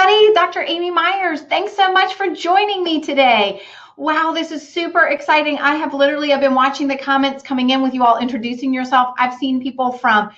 everybody. Dr. Amy Myers. Thanks so much for joining me today. Wow, this is super exciting. I've been watching the comments coming in with you all introducing yourself. I've seen people from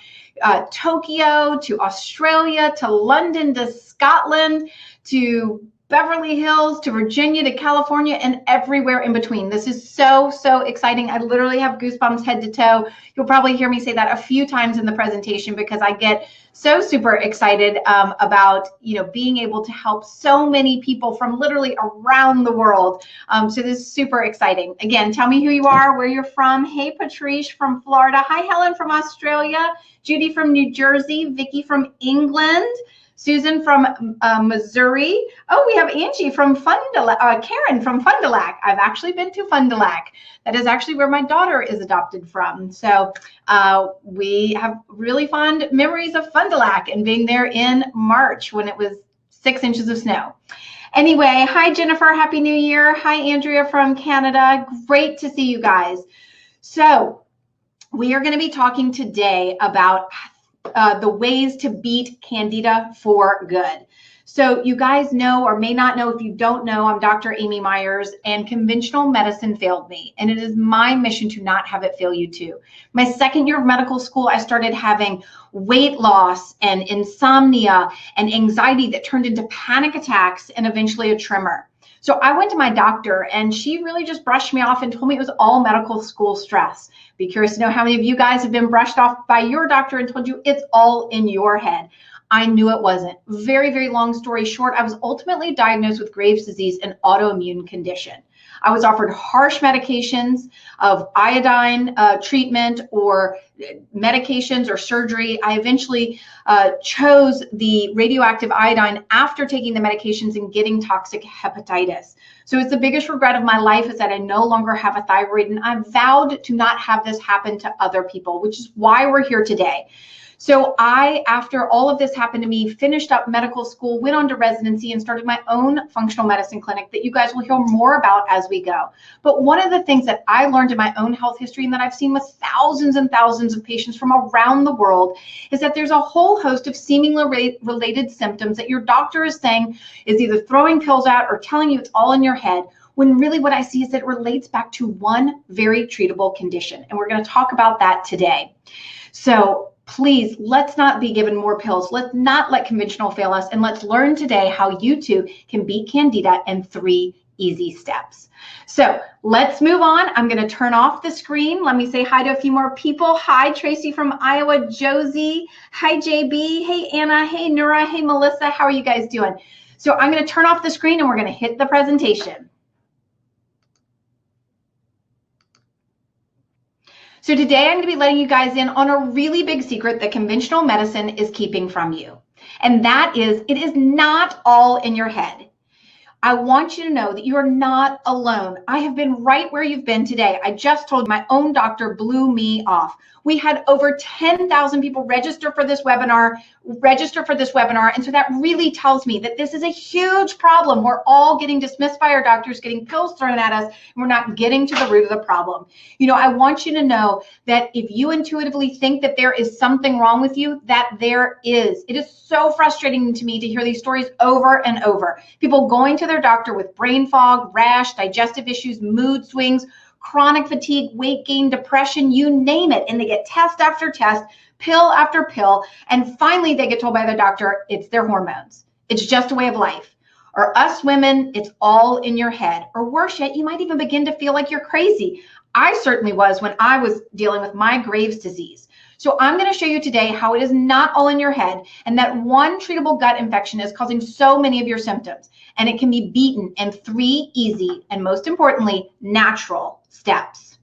Tokyo to Australia to London to Scotland to Beverly Hills to Virginia to California and everywhere in between. This is so exciting. I literally have goosebumps head to toe. You'll probably hear me say that a few times in the presentation because I get so super excited about being able to help so many people from literally around the world. So this is super exciting. Again, tell me who you are, where you're from. Hey, Patrice from Florida. Hi, Helen from Australia. Judy from New Jersey. Vicky from England. Susan from Missouri. Oh, we have Angie from Fond du Lac, Karen from Fond du Lac. I've actually been to Fond du Lac. That is actually where my daughter is adopted from. So we have really fond memories of Fond du Lac and being there in March when it was 6 inches of snow. Anyway, hi Jennifer, Happy New Year. Hi Andrea from Canada. Great to see you guys. So we are going to be talking today about the ways to beat Candida for good. So you guys know or may not know, if you don't know, I'm Dr. Amy Myers and conventional medicine failed me. And it is my mission to not have it fail you too. My second year of medical school, I started having weight loss and insomnia and anxiety that turned into panic attacks and eventually a tremor. So I went to my doctor and she really just brushed me off and told me it was all medical school stress. Be curious to know how many of you guys have been brushed off by your doctor and told you it's all in your head. I knew it wasn't. Very long story short, I was ultimately diagnosed with Graves' disease, an autoimmune condition. I was offered harsh medications of iodine treatment or medications or surgery. I eventually chose the radioactive iodine after taking the medications and getting toxic hepatitis. So it's the biggest regret of my life is that I no longer have a thyroid, and I vowed to not have this happen to other people, which is why we're here today. So I, after all of this happened to me, finished up medical school, went on to residency and started my own functional medicine clinic that you guys will hear more about as we go. But one of the things that I learned in my own health history and that I've seen with thousands and thousands of patients from around the world is that there's a whole host of seemingly related symptoms that your doctor is saying is either throwing pills out or telling you it's all in your head, when really what I see is that it relates back to one very treatable condition. And we're going to talk about that today. So please, let's not be given more pills. Let's not let conventional fail us. And let's learn today how you too can beat Candida in 3 easy steps. So let's move on. I'm going to turn off the screen. Let me say hi to a few more people. Hi, Tracy from Iowa. Josie. Hi, JB. Hey, Anna. Hey, Nura. Hey, Melissa. How are you guys doing? So I'm going to turn off the screen and we're going to hit the presentation. So today I'm going to be letting you guys in on a really big secret that conventional medicine is keeping from you. And that is, it is not all in your head. I want you to know that you are not alone. I have been right where you've been today. I just told you my own doctor blew me off. We had over 10,000 people register for this webinar. And so that really tells me that this is a huge problem. We're all getting dismissed by our doctors, getting pills thrown at us, and we're not getting to the root of the problem. I want you to know that if you intuitively think that there is something wrong with you, that there is. It is so frustrating to me to hear these stories over and over. People going to their doctor with brain fog, rash, digestive issues, mood swings, chronic fatigue, weight gain, depression, you name it. And they get test after test, pill after pill. And finally, they get told by their doctor, it's their hormones. It's just a way of life. Or us women, it's all in your head. Or worse yet, you might even begin to feel like you're crazy. I certainly was when I was dealing with my Graves' disease. So I'm going to show you today how it is not all in your head and that one treatable gut infection is causing so many of your symptoms. And it can be beaten in 3 easy and most importantly, natural steps.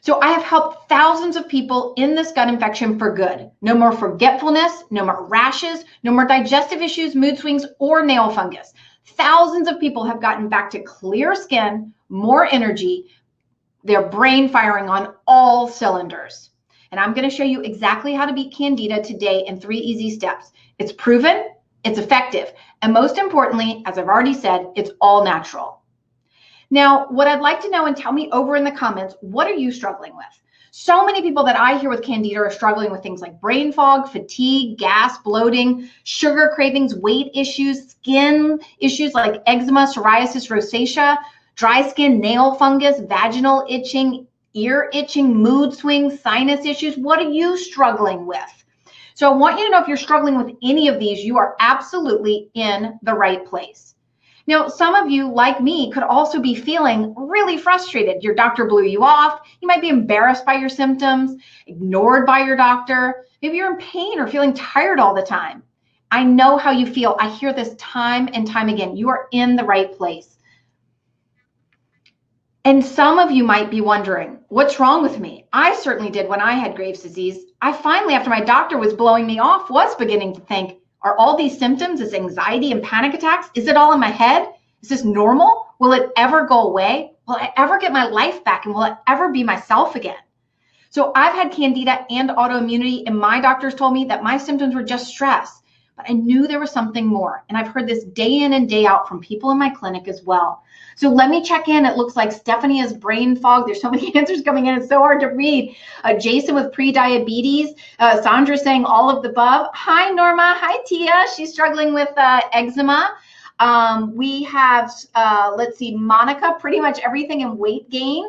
So I have helped thousands of people in this gut infection for good. No more forgetfulness, no more rashes, no more digestive issues, mood swings, or nail fungus. Thousands of people have gotten back to clear skin, more energy, their brain firing on all cylinders. And I'm going to show you exactly how to beat Candida today in 3 easy steps. It's proven, it's effective, and most importantly, as I've already said, it's all natural. Now, what I'd like to know, and tell me over in the comments, what are you struggling with? So many people that I hear with Candida are struggling with things like brain fog, fatigue, gas, bloating, sugar cravings, weight issues, skin issues like eczema, psoriasis, rosacea, dry skin, nail fungus, vaginal itching, ear itching, mood swings, sinus issues. What are you struggling with? So I want you to know if you're struggling with any of these, you are absolutely in the right place. Now, some of you, like me, could also be feeling really frustrated. Your doctor blew you off. You might be embarrassed by your symptoms, ignored by your doctor. Maybe you're in pain or feeling tired all the time. I know how you feel. I hear this time and time again. You are in the right place. And some of you might be wondering, what's wrong with me? I certainly did when I had Graves' disease. I finally, after my doctor was blowing me off, was beginning to think, are all these symptoms, this anxiety and panic attacks, is it all in my head? Is this normal? Will it ever go away? Will I ever get my life back? And will I ever be myself again? So I've had Candida and autoimmunity, and my doctors told me that my symptoms were just stress. But I knew there was something more. And I've heard this day in and day out from people in my clinic as well. So let me check in. It looks like Stephanie has brain fog. There's so many answers coming in. It's so hard to read. Jason with pre-diabetes. Sandra saying all of the above. Hi, Norma. Hi, Tia. She's struggling with eczema. We have, let's see, Monica, pretty much everything in weight gain.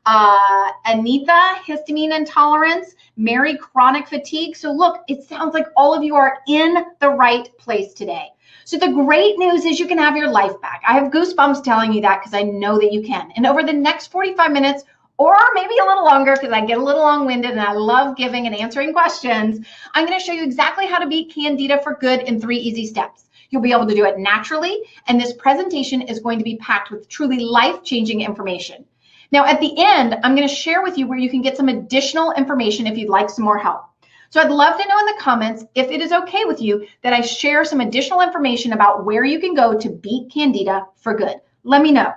Anita, histamine intolerance. Mary, chronic fatigue. So look, it sounds like all of you are in the right place today. So the great news is you can have your life back. I have goosebumps telling you that because I know that you can. And over the next 45 minutes, or maybe a little longer because I get a little long-winded and I love giving and answering questions, I'm going to show you exactly how to beat Candida for good in 3 easy steps. You'll be able to do it naturally, and this presentation is going to be packed with truly life-changing information. Now, at the end, I'm going to share with you where you can get some additional information if you'd like some more help. So I'd love to know in the comments if it is okay with you that I share some additional information about where you can go to beat Candida for good. Let me know.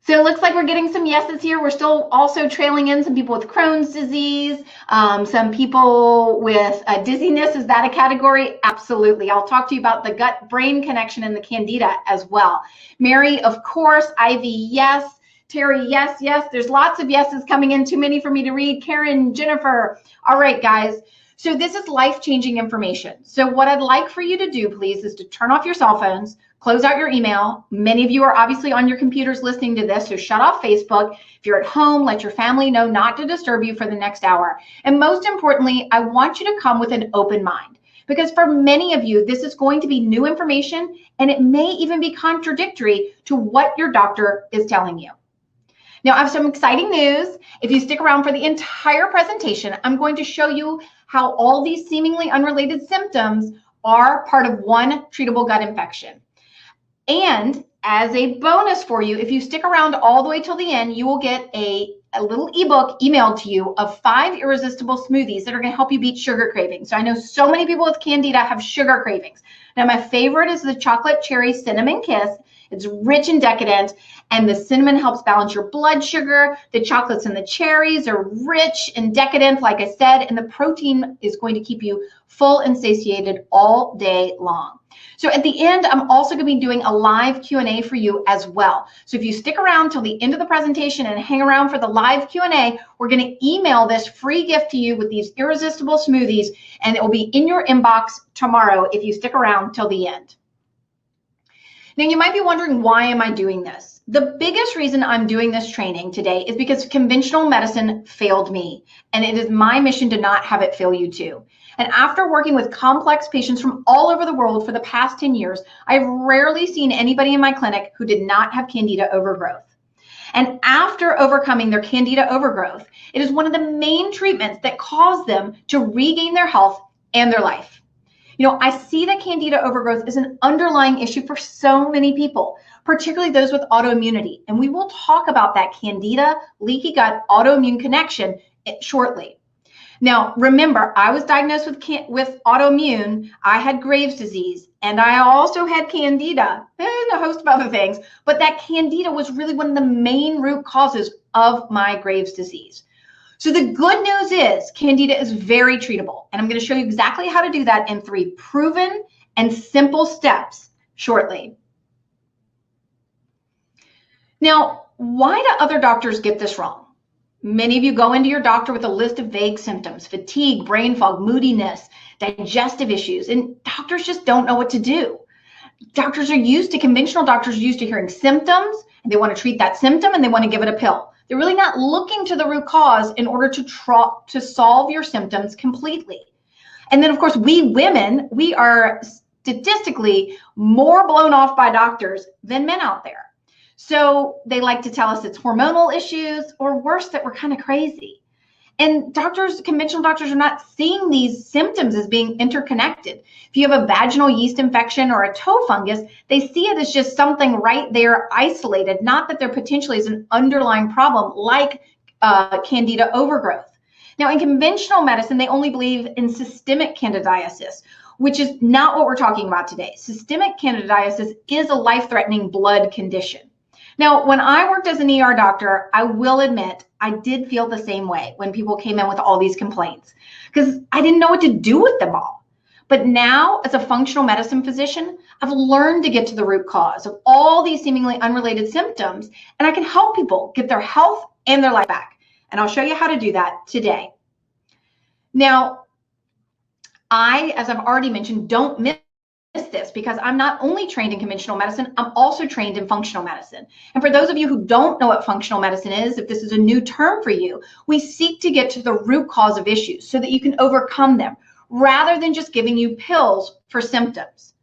So it looks like we're getting some yeses here. We're still also trailing in some people with Crohn's disease, some people with dizziness. Is that a category? Absolutely. I'll talk to you about the gut-brain connection and the Candida as well. Mary, of course. Ivy, yes. Terry, yes, yes. There's lots of yeses coming in. Too many for me to read. Karen, Jennifer. All right, guys. So this is life-changing information. So what I'd like for you to do, please, is to turn off your cell phones, close out your email. Many of you are obviously on your computers listening to this, so shut off Facebook. If you're at home, let your family know not to disturb you for the next hour. And most importantly, I want you to come with an open mind. Because for many of you, this is going to be new information, and it may even be contradictory to what your doctor is telling you. Now, I have some exciting news. If you stick around for the entire presentation, I'm going to show you how all these seemingly unrelated symptoms are part of one treatable gut infection. And as a bonus for you, if you stick around all the way till the end, you will get a little ebook emailed to you of 5 irresistible smoothies that are going to help you beat sugar cravings. So I know so many people with Candida have sugar cravings. Now, my favorite is the chocolate cherry cinnamon kiss. It's rich and decadent, and the cinnamon helps balance your blood sugar. The chocolates and the cherries are rich and decadent, like I said, and the protein is going to keep you full and satiated all day long. So at the end, I'm also going to be doing a live Q&A for you as well. So if you stick around till the end of the presentation and hang around for the live Q&A, we're going to email this free gift to you with these irresistible smoothies, and it will be in your inbox tomorrow if you stick around till the end. Now, you might be wondering, why am I doing this? The biggest reason I'm doing this training today is because conventional medicine failed me, and it is my mission to not have it fail you too. And after working with complex patients from all over the world for the past 10 years, I've rarely seen anybody in my clinic who did not have Candida overgrowth. And after overcoming their Candida overgrowth, it is one of the main treatments that cause them to regain their health and their life. You know, I see that Candida overgrowth is an underlying issue for so many people, particularly those with autoimmunity. And we will talk about that Candida, leaky gut, autoimmune connection shortly. Now, remember, I was diagnosed with autoimmune. I had Graves' disease, and I also had Candida and a host of other things. But that Candida was really one of the main root causes of my Graves' disease. So the good news is Candida is very treatable, and I'm going to show you exactly how to do that in 3 proven and simple steps shortly. Now, why do other doctors get this wrong? Many of you go into your doctor with a list of vague symptoms: fatigue, brain fog, moodiness, digestive issues, and doctors just don't know what to do. Conventional doctors are used to hearing symptoms, and they want to treat that symptom, and they want to give it a pill. They're really not looking to the root cause in order to solve your symptoms completely. And then, of course, we women, we are statistically more blown off by doctors than men out there. So they like to tell us it's hormonal issues, or worse, that we're kind of crazy. And conventional doctors are not seeing these symptoms as being interconnected. If you have a vaginal yeast infection or a toe fungus, they see it as just something right there isolated, not that there potentially is an underlying problem like Candida overgrowth. Now, in conventional medicine, they only believe in systemic candidiasis, which is not what we're talking about today. Systemic candidiasis is a life-threatening blood condition. Now, when I worked as an ER doctor, I will admit I did feel the same way when people came in with all these complaints, because I didn't know what to do with them all. But now, as a functional medicine physician, I've learned to get to the root cause of all these seemingly unrelated symptoms, and I can help people get their health and their life back. And I'll show you how to do that today. Now, as I've already mentioned, don't miss this, because I'm not only trained in conventional medicine, I'm also trained in functional medicine. And for those of you who don't know what functional medicine is, if this is a new term for you, we seek to get to the root cause of issues so that you can overcome them, rather than just giving you pills for symptoms.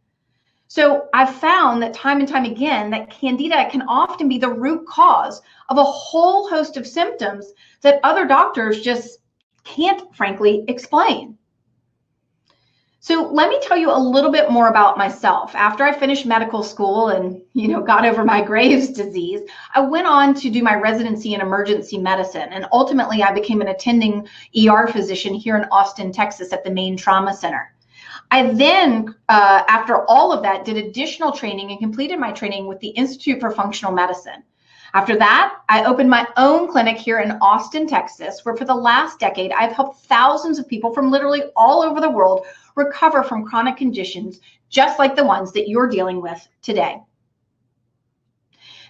So I've found that time and time again that Candida can often be the root cause of a whole host of symptoms that other doctors just can't, frankly, explain. So let me tell you a little bit more about myself. After I finished medical school and, got over my Graves' disease, I went on to do my residency in emergency medicine. And ultimately, I became an attending ER physician here in Austin, Texas at the Main Trauma Center. I then, after all of that, did additional training and completed my training with the Institute for Functional Medicine. After that, I opened my own clinic here in Austin, Texas, where for the last decade, I've helped thousands of people from literally all over the world recover from chronic conditions, just like the ones that you're dealing with today.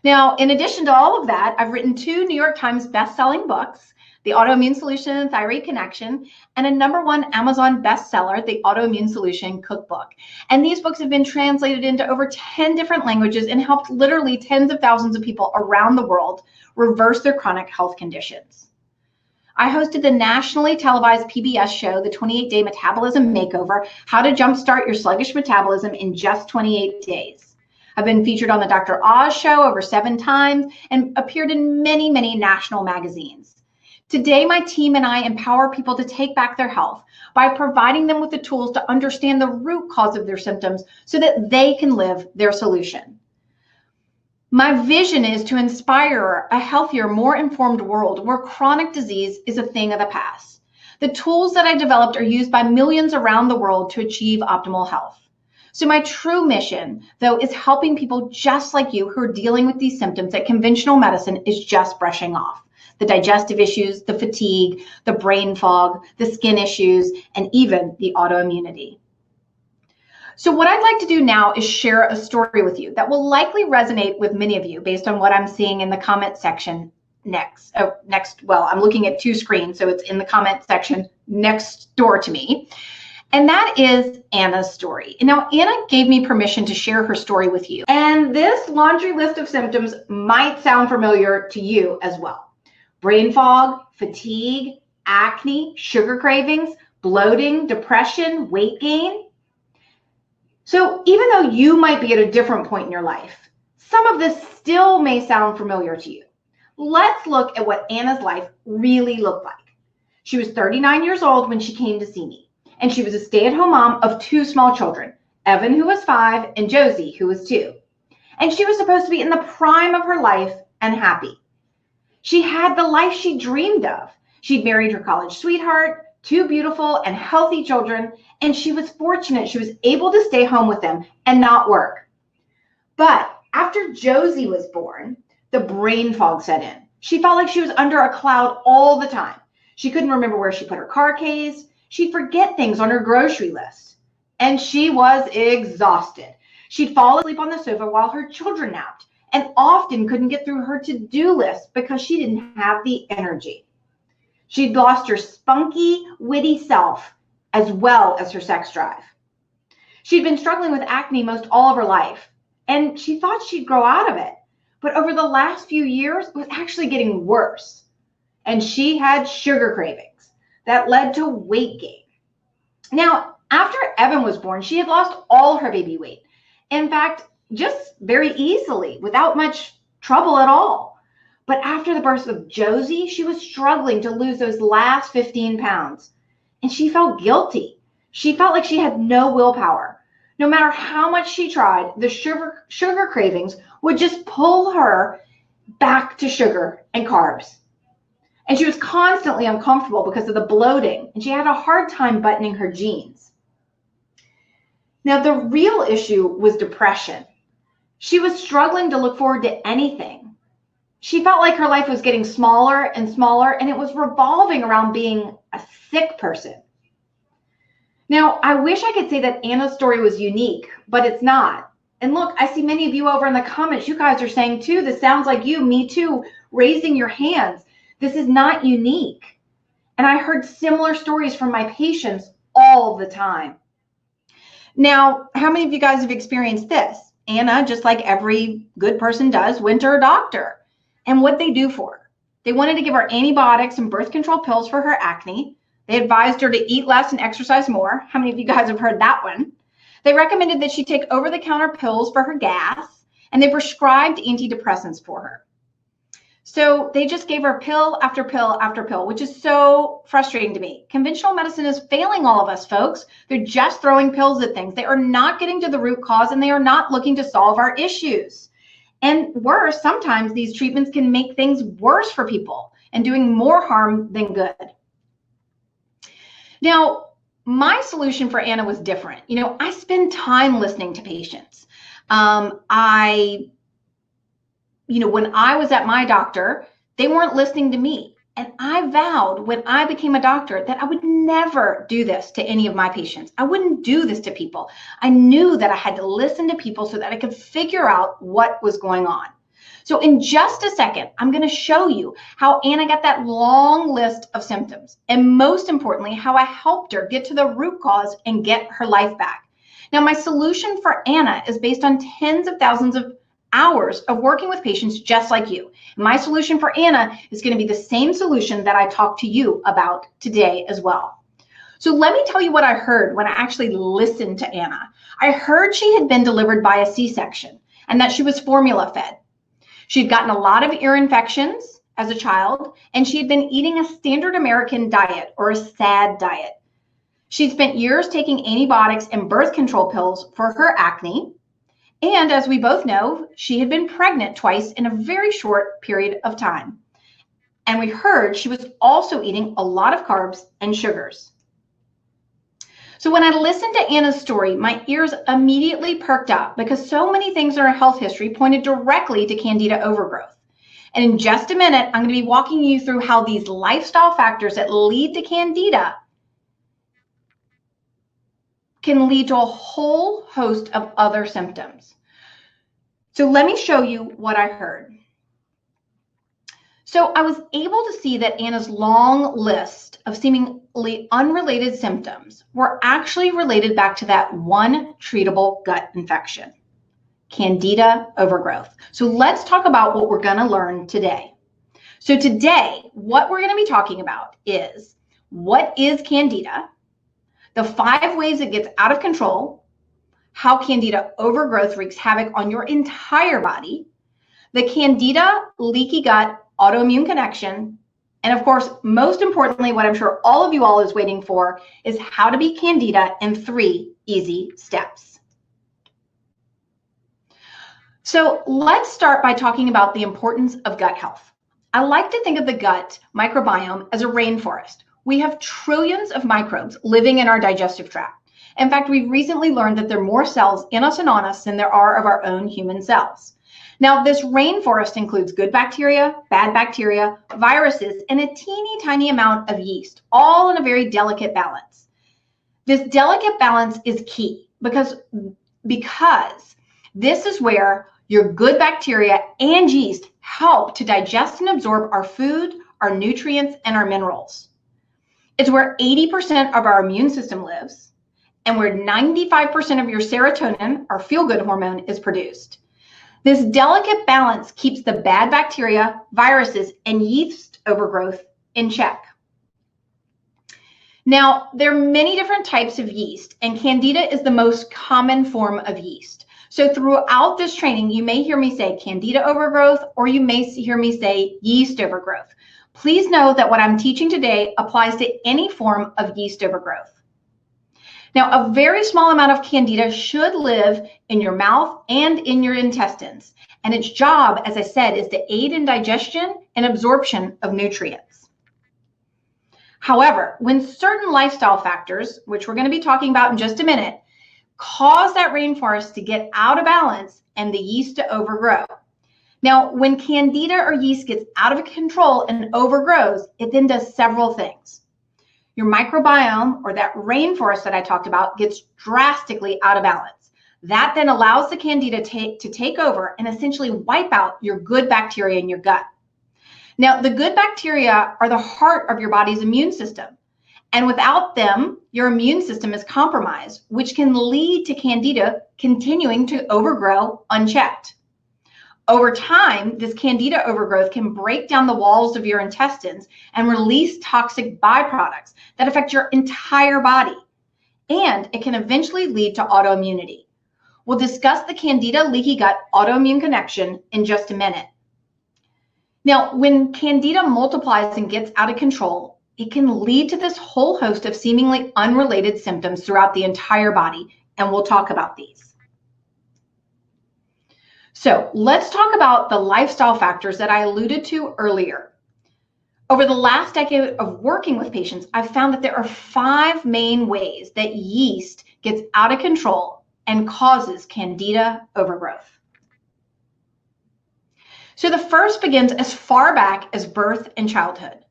Now, in addition to all of that, I've written 2 New York Times best-selling books, The Autoimmune Solution and Thyroid Connection, and a #1 Amazon bestseller, The Autoimmune Solution Cookbook. And these books have been translated into over 10 different languages and helped literally tens of thousands of people around the world reverse their chronic health conditions. I hosted the nationally televised PBS show, The 28-Day Metabolism Makeover: How to Jumpstart Your Sluggish Metabolism in Just 28 Days. I've been featured on the Dr. Oz show over 7 times and appeared in many, many national magazines. Today, my team and I empower people to take back their health by providing them with the tools to understand the root cause of their symptoms so that they can live their solution. My vision is to inspire a healthier, more informed world where chronic disease is a thing of the past. The tools that I developed are used by millions around the world to achieve optimal health. So my true mission, though, is helping people just like you who are dealing with these symptoms that conventional medicine is just brushing off. The digestive issues, the fatigue, the brain fog, the skin issues, and even the autoimmunity. So what I'd like to do now is share a story with you that will likely resonate with many of you based on what I'm seeing in the comment section next. Well, I'm looking at 2 screens, so it's in the comment section next door to me. And that is Anna's story. Now, Anna gave me permission to share her story with you. And this laundry list of symptoms might sound familiar to you as well. Brain fog, fatigue, acne, sugar cravings, bloating, depression, weight gain. So even though you might be at a different point in your life, some of this still may sound familiar to you. Let's look at what Anna's life really looked like. She was 39 years old when she came to see me, and she was a stay-at-home mom of 2 small children, Evan, who was 5, and Josie, who was 2. And she was supposed to be in the prime of her life and happy. She had the life she dreamed of. She'd married her college sweetheart, 2 beautiful and healthy children, and she was fortunate she was able to stay home with them and not work. But after Josie was born, the brain fog set in. She felt like she was under a cloud all the time. She couldn't remember where she put her car keys. She'd forget things on her grocery list. And she was exhausted. She'd fall asleep on the sofa while her children napped and often couldn't get through her to-do list because she didn't have the energy. She'd lost her spunky, witty self as well as her sex drive. She'd been struggling with acne most all of her life, and she thought she'd grow out of it. But over the last few years, it was actually getting worse. And she had sugar cravings that led to weight gain. Now, after Evan was born, she had lost all her baby weight. In fact, just very easily, without much trouble at all. But after the birth of Josie, she was struggling to lose those last 15 pounds. And she felt guilty. She felt like she had no willpower. No matter how much she tried, the sugar cravings would just pull her back to sugar and carbs. And she was constantly uncomfortable because of the bloating, and she had a hard time buttoning her jeans. Now, the real issue was depression. She was struggling to look forward to anything. She felt like her life was getting smaller and smaller, and it was revolving around being a sick person. Now, I wish I could say that Anna's story was unique, but it's not. And look, I see many of you over in the comments, you guys are saying too, this sounds like you, me too, raising your hands. This is not unique. And I heard similar stories from my patients all the time. Now, how many of you guys have experienced this? Anna, just like every good person does, went to her doctor. And what they do for her? They wanted to give her antibiotics and birth control pills for her acne. They advised her to eat less and exercise more. How many of you guys have heard that one? They recommended that she take over-the-counter pills for her gas, and they prescribed antidepressants for her. So they just gave her pill after pill after pill, which is so frustrating to me. Conventional medicine is failing all of us, folks. They're just throwing pills at things. They are not getting to the root cause, and they are not looking to solve our issues. And worse, sometimes these treatments can make things worse for people and doing more harm than good. Now, my solution for Anna was different. You know, I spend time listening to patients. When I was at my doctor, they weren't listening to me. And I vowed when I became a doctor that I would never do this to any of my patients. I wouldn't do this to people. I knew that I had to listen to people so that I could figure out what was going on. So in just a second, I'm going to show you how Anna got that long list of symptoms. And most importantly, how I helped her get to the root cause and get her life back. Now, my solution for Anna is based on tens of thousands of hours of working with patients just like you. My solution for Anna is going to be the same solution that I talked to you about today as well. So let me tell you what I heard when I actually listened to Anna. I heard she had been delivered by a C-section and that she was formula fed. She'd gotten a lot of ear infections as a child, and she had been eating a standard American diet or a SAD diet. She'd spent years taking antibiotics and birth control pills for her acne. And as we both know, she had been pregnant twice in a very short period of time. And we heard she was also eating a lot of carbs and sugars. So when I listened to Anna's story, my ears immediately perked up because so many things in her health history pointed directly to Candida overgrowth. And in just a minute, I'm going to be walking you through how these lifestyle factors that lead to Candida can lead to a whole host of other symptoms. So let me show you what I heard. So I was able to see that Anna's long list of seemingly unrelated symptoms were actually related back to that one treatable gut infection, Candida overgrowth. So let's talk about what we're going to learn today. So today, what we're going to be talking about is what is Candida, the 5 ways it gets out of control, how Candida overgrowth wreaks havoc on your entire body, the Candida leaky gut autoimmune connection, and of course, most importantly, what I'm sure all of you all is waiting for is how to beat Candida in 3 easy steps. So let's start by talking about the importance of gut health. I like to think of the gut microbiome as a rainforest. We have trillions of microbes living in our digestive tract. In fact, we've recently learned that there are more cells in us and on us than there are of our own human cells. Now, this rainforest includes good bacteria, bad bacteria, viruses, and a teeny tiny amount of yeast, all in a very delicate balance. This delicate balance is key because this is where your good bacteria and yeast help to digest and absorb our food, our nutrients, and our minerals. It's where 80% of our immune system lives, and where 95% of your serotonin, our feel-good hormone, is produced. This delicate balance keeps the bad bacteria, viruses, and yeast overgrowth in check. Now, there are many different types of yeast, and Candida is the most common form of yeast. So throughout this training, you may hear me say Candida overgrowth, or you may hear me say yeast overgrowth. Please know that what I'm teaching today applies to any form of yeast overgrowth. Now, a very small amount of Candida should live in your mouth and in your intestines. And its job, as I said, is to aid in digestion and absorption of nutrients. However, when certain lifestyle factors, which we're going to be talking about in just a minute, cause that rainforest to get out of balance and the yeast to overgrow. Now, when Candida or yeast gets out of control and overgrows, it then does several things. Your microbiome, or that rainforest that I talked about, gets drastically out of balance. That then allows the Candida to take over and essentially wipe out your good bacteria in your gut. Now, the good bacteria are the heart of your body's immune system. And without them, your immune system is compromised, which can lead to Candida continuing to overgrow unchecked. Over time, this Candida overgrowth can break down the walls of your intestines and release toxic byproducts that affect your entire body. And it can eventually lead to autoimmunity. We'll discuss the Candida leaky gut autoimmune connection in just a minute. Now, when Candida multiplies and gets out of control, it can lead to this whole host of seemingly unrelated symptoms throughout the entire body, and we'll talk about these. So let's talk about the lifestyle factors that I alluded to earlier. Over the last decade of working with patients, I've found that there are 5 main ways that yeast gets out of control and causes Candida overgrowth. So the first begins as far back as birth and childhood.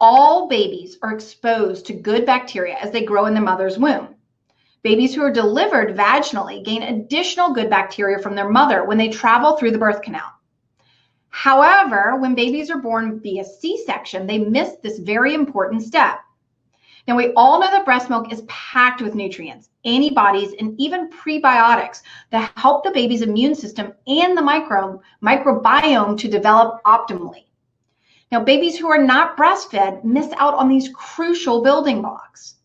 All babies are exposed to good bacteria as they grow in their mother's womb. Babies who are delivered vaginally gain additional good bacteria from their mother when they travel through the birth canal. However, when babies are born via C-section, they miss this very important step. Now, we all know that breast milk is packed with nutrients, antibodies, and even prebiotics that help the baby's immune system and the microbiome to develop optimally. Now, babies who are not breastfed miss out on these crucial building blocks.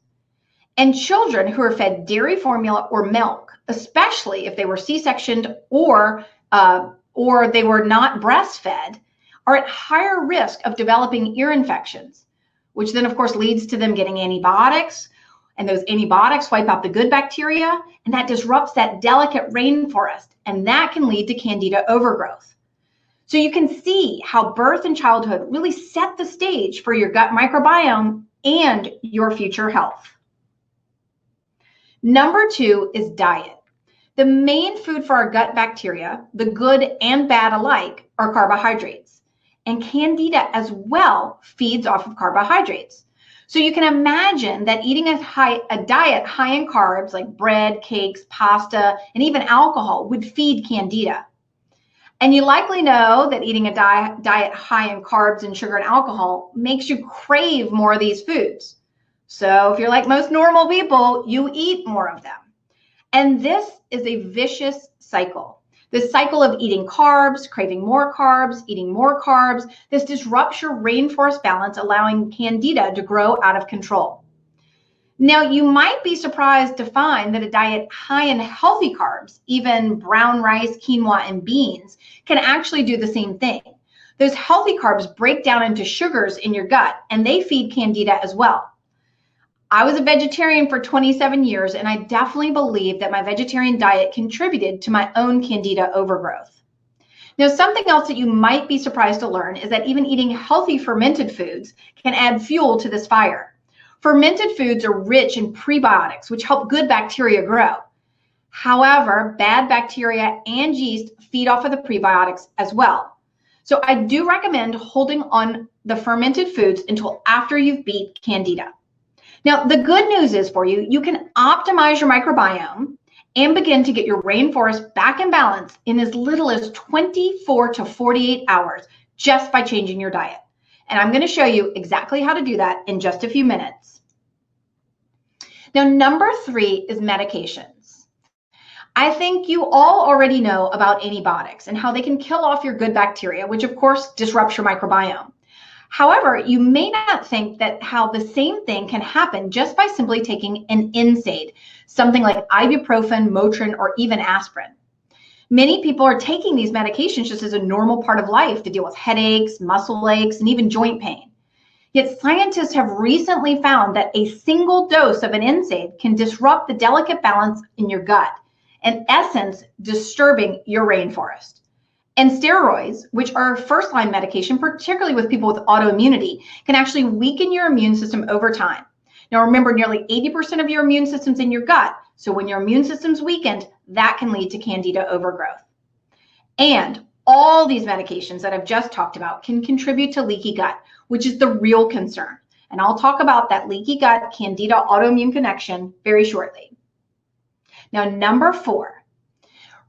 And children who are fed dairy formula or milk, especially if they were C-sectioned or they were not breastfed, are at higher risk of developing ear infections, which then, of course, leads to them getting antibiotics. And those antibiotics wipe out the good bacteria, and that disrupts that delicate rainforest, and that can lead to Candida overgrowth. So you can see how birth and childhood really set the stage for your gut microbiome and your future health. Number 2 is diet. The main food for our gut bacteria, the good and bad alike, are carbohydrates. And Candida as well feeds off of carbohydrates. So you can imagine that eating a diet high in carbs like bread, cakes, pasta, and even alcohol would feed Candida. And you likely know that eating a diet high in carbs and sugar and alcohol makes you crave more of these foods. So if you're like most normal people, you eat more of them. And this is a vicious cycle. This cycle of eating carbs, craving more carbs, eating more carbs, this disrupts your rainforest balance, allowing Candida to grow out of control. Now, you might be surprised to find that a diet high in healthy carbs, even brown rice, quinoa, and beans, can actually do the same thing. Those healthy carbs break down into sugars in your gut, and they feed Candida as well. I was a vegetarian for 27 years, and I definitely believe that my vegetarian diet contributed to my own Candida overgrowth. Now, something else that you might be surprised to learn is that even eating healthy fermented foods can add fuel to this fire. Fermented foods are rich in prebiotics, which help good bacteria grow. However, bad bacteria and yeast feed off of the prebiotics as well. So I do recommend holding on the fermented foods until after you've beat Candida. Now, the good news is for you, you can optimize your microbiome and begin to get your rainforest back in balance in as little as 24 to 48 hours just by changing your diet. And I'm going to show you exactly how to do that in just a few minutes. Now, number 3 is medications. I think you all already know about antibiotics and how they can kill off your good bacteria, which of course disrupts your microbiome. However, you may not think that how the same thing can happen just by simply taking an NSAID, something like ibuprofen, Motrin, or even aspirin. Many people are taking these medications just as a normal part of life to deal with headaches, muscle aches, and even joint pain. Yet scientists have recently found that a single dose of an NSAID can disrupt the delicate balance in your gut, in essence, disturbing your rainforest. And steroids, which are first-line medication, particularly with people with autoimmunity, can actually weaken your immune system over time. Now remember, nearly 80% of your immune system's in your gut, so when your immune system's weakened, that can lead to Candida overgrowth. And all these medications that I've just talked about can contribute to leaky gut, which is the real concern. And I'll talk about that leaky gut Candida autoimmune connection very shortly. Now, number 4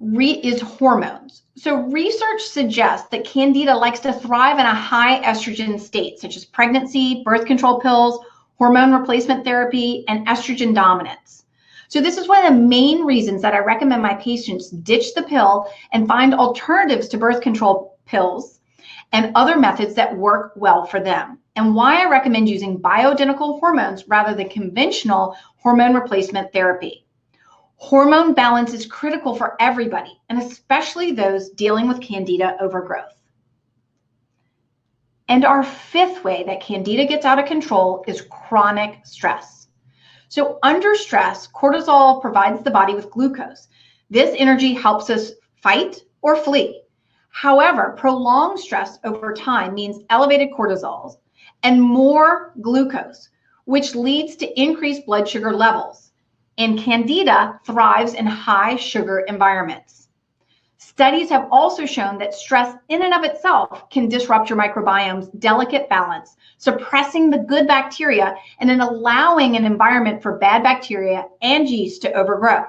is hormones. So research suggests that Candida likes to thrive in a high estrogen state, such as pregnancy, birth control pills, hormone replacement therapy, and estrogen dominance. So this is one of the main reasons that I recommend my patients ditch the pill and find alternatives to birth control pills and other methods that work well for them, and why I recommend using bioidentical hormones rather than conventional hormone replacement therapy. Hormone balance is critical for everybody, and especially those dealing with Candida overgrowth. And our 5th way that Candida gets out of control is chronic stress. So under stress, cortisol provides the body with glucose. This energy helps us fight or flee. However, prolonged stress over time means elevated cortisols and more glucose, which leads to increased blood sugar levels. And Candida thrives in high sugar environments. Studies have also shown that stress in and of itself can disrupt your microbiome's delicate balance, suppressing the good bacteria and then allowing an environment for bad bacteria and yeast to overgrow.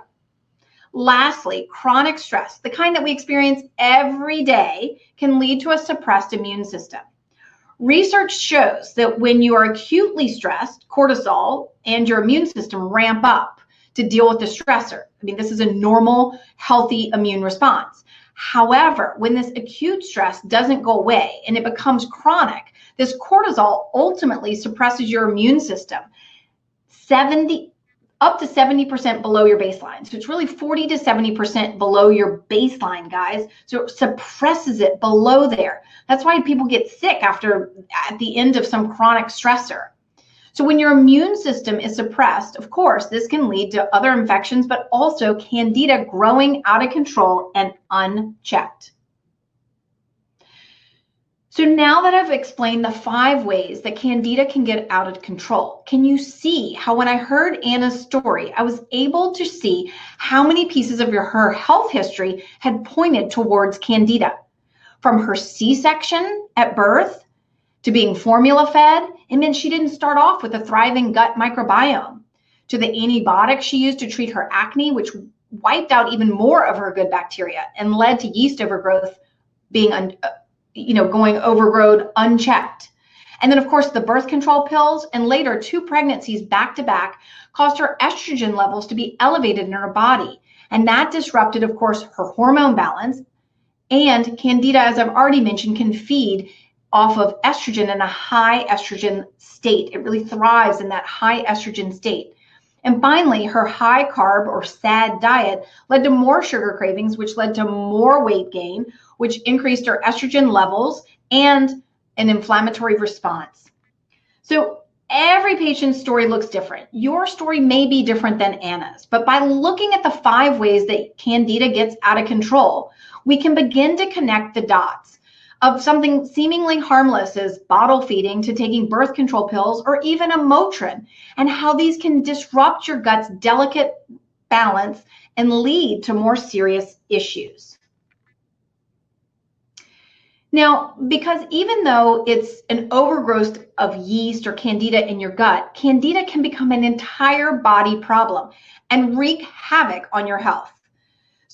Lastly, chronic stress, the kind that we experience every day, can lead to a suppressed immune system. Research shows that when you are acutely stressed, cortisol and your immune system ramp up to deal with the stressor. I mean, this is a normal, healthy immune response. However, when this acute stress doesn't go away and it becomes chronic, this cortisol ultimately suppresses your immune system up to 70% below your baseline. So it's really 40 to 70% below your baseline, guys. So it suppresses it below there. That's why people get sick at the end of some chronic stressor. So when your immune system is suppressed, of course, this can lead to other infections, but also Candida growing out of control and unchecked. So now that I've explained the 5 ways that Candida can get out of control, can you see how when I heard Anna's story, I was able to see how many pieces of her health history had pointed towards Candida? From her C-section at birth, to being formula fed, it meant she didn't start off with a thriving gut microbiome, to the antibiotics she used to treat her acne, which wiped out even more of her good bacteria and led to yeast overgrowth being, going overgrown unchecked. And then of course the birth control pills and later 2 pregnancies back to back caused her estrogen levels to be elevated in her body. And that disrupted, of course, her hormone balance. And Candida, as I've already mentioned, can feed off of estrogen in a high estrogen state. It really thrives in that high estrogen state. And finally, her high carb or SAD diet led to more sugar cravings, which led to more weight gain, which increased her estrogen levels and an inflammatory response. So every patient's story looks different. Your story may be different than Anna's, but by looking at the 5 ways that Candida gets out of control, we can begin to connect the dots of something seemingly harmless as bottle feeding to taking birth control pills or even a Motrin, and how these can disrupt your gut's delicate balance and lead to more serious issues. Now, because even though it's an overgrowth of yeast or Candida in your gut, Candida can become an entire body problem and wreak havoc on your health.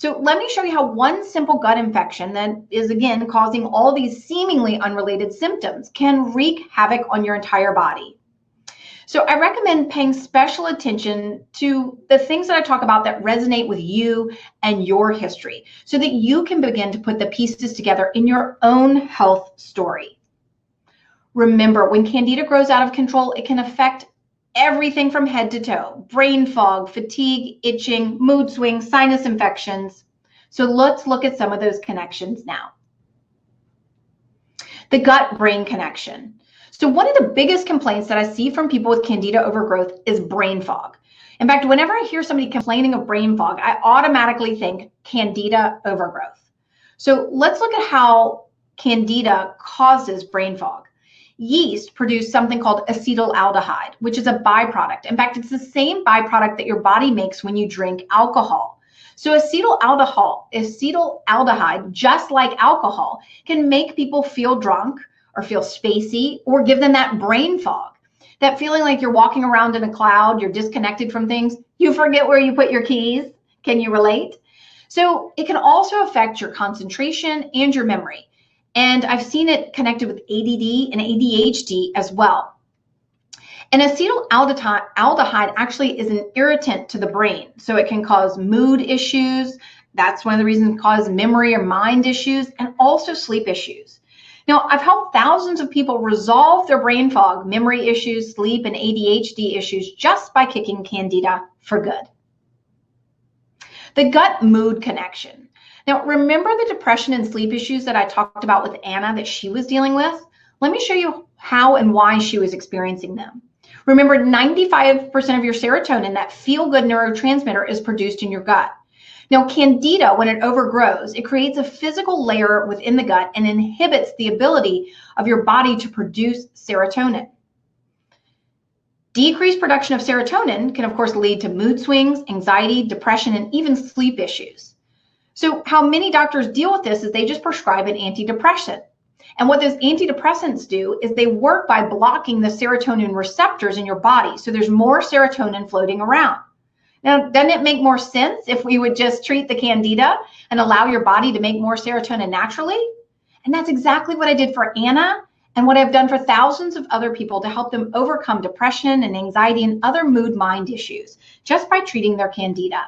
So let me show you how one simple gut infection that is, again, causing all these seemingly unrelated symptoms can wreak havoc on your entire body. So I recommend paying special attention to the things that I talk about that resonate with you and your history so that you can begin to put the pieces together in your own health story. Remember, when Candida grows out of control, it can affect everything from head to toe: brain fog, fatigue, itching, mood swings, sinus infections. So let's look at some of those connections now. The gut-brain connection. So one of the biggest complaints that I see from people with Candida overgrowth is brain fog. In fact, whenever I hear somebody complaining of brain fog, I automatically think Candida overgrowth. So let's look at how Candida causes brain fog. Yeast produce something called acetaldehyde, which is a byproduct. In fact, it's the same byproduct that your body makes when you drink alcohol. So acetaldehyde, just like alcohol, can make people feel drunk or feel spacey or give them that brain fog, that feeling like you're walking around in a cloud, you're disconnected from things, you forget where you put your keys. Can you relate? So it can also affect your concentration and your memory. And I've seen it connected with ADD and ADHD as well. And acetaldehyde actually is an irritant to the brain. So it can cause mood issues. That's one of the reasons it causes memory or mind issues, and also sleep issues. Now, I've helped thousands of people resolve their brain fog, memory issues, sleep, and ADHD issues just by kicking Candida for good. The gut-mood connection. Now, remember the depression and sleep issues that I talked about with Anna that she was dealing with? Let me show you how and why she was experiencing them. Remember, 95% of your serotonin, that feel-good neurotransmitter, is produced in your gut. Now, Candida, when it overgrows, it creates a physical layer within the gut and inhibits the ability of your body to produce serotonin. Decreased production of serotonin can, of course, lead to mood swings, anxiety, depression, and even sleep issues. So how many doctors deal with this is they just prescribe an antidepressant. And what those antidepressants do is they work by blocking the serotonin receptors in your body. So there's more serotonin floating around. Now, doesn't it make more sense if we would just treat the Candida and allow your body to make more serotonin naturally? And that's exactly what I did for Anna and what I've done for thousands of other people to help them overcome depression and anxiety and other mood-mind issues just by treating their Candida.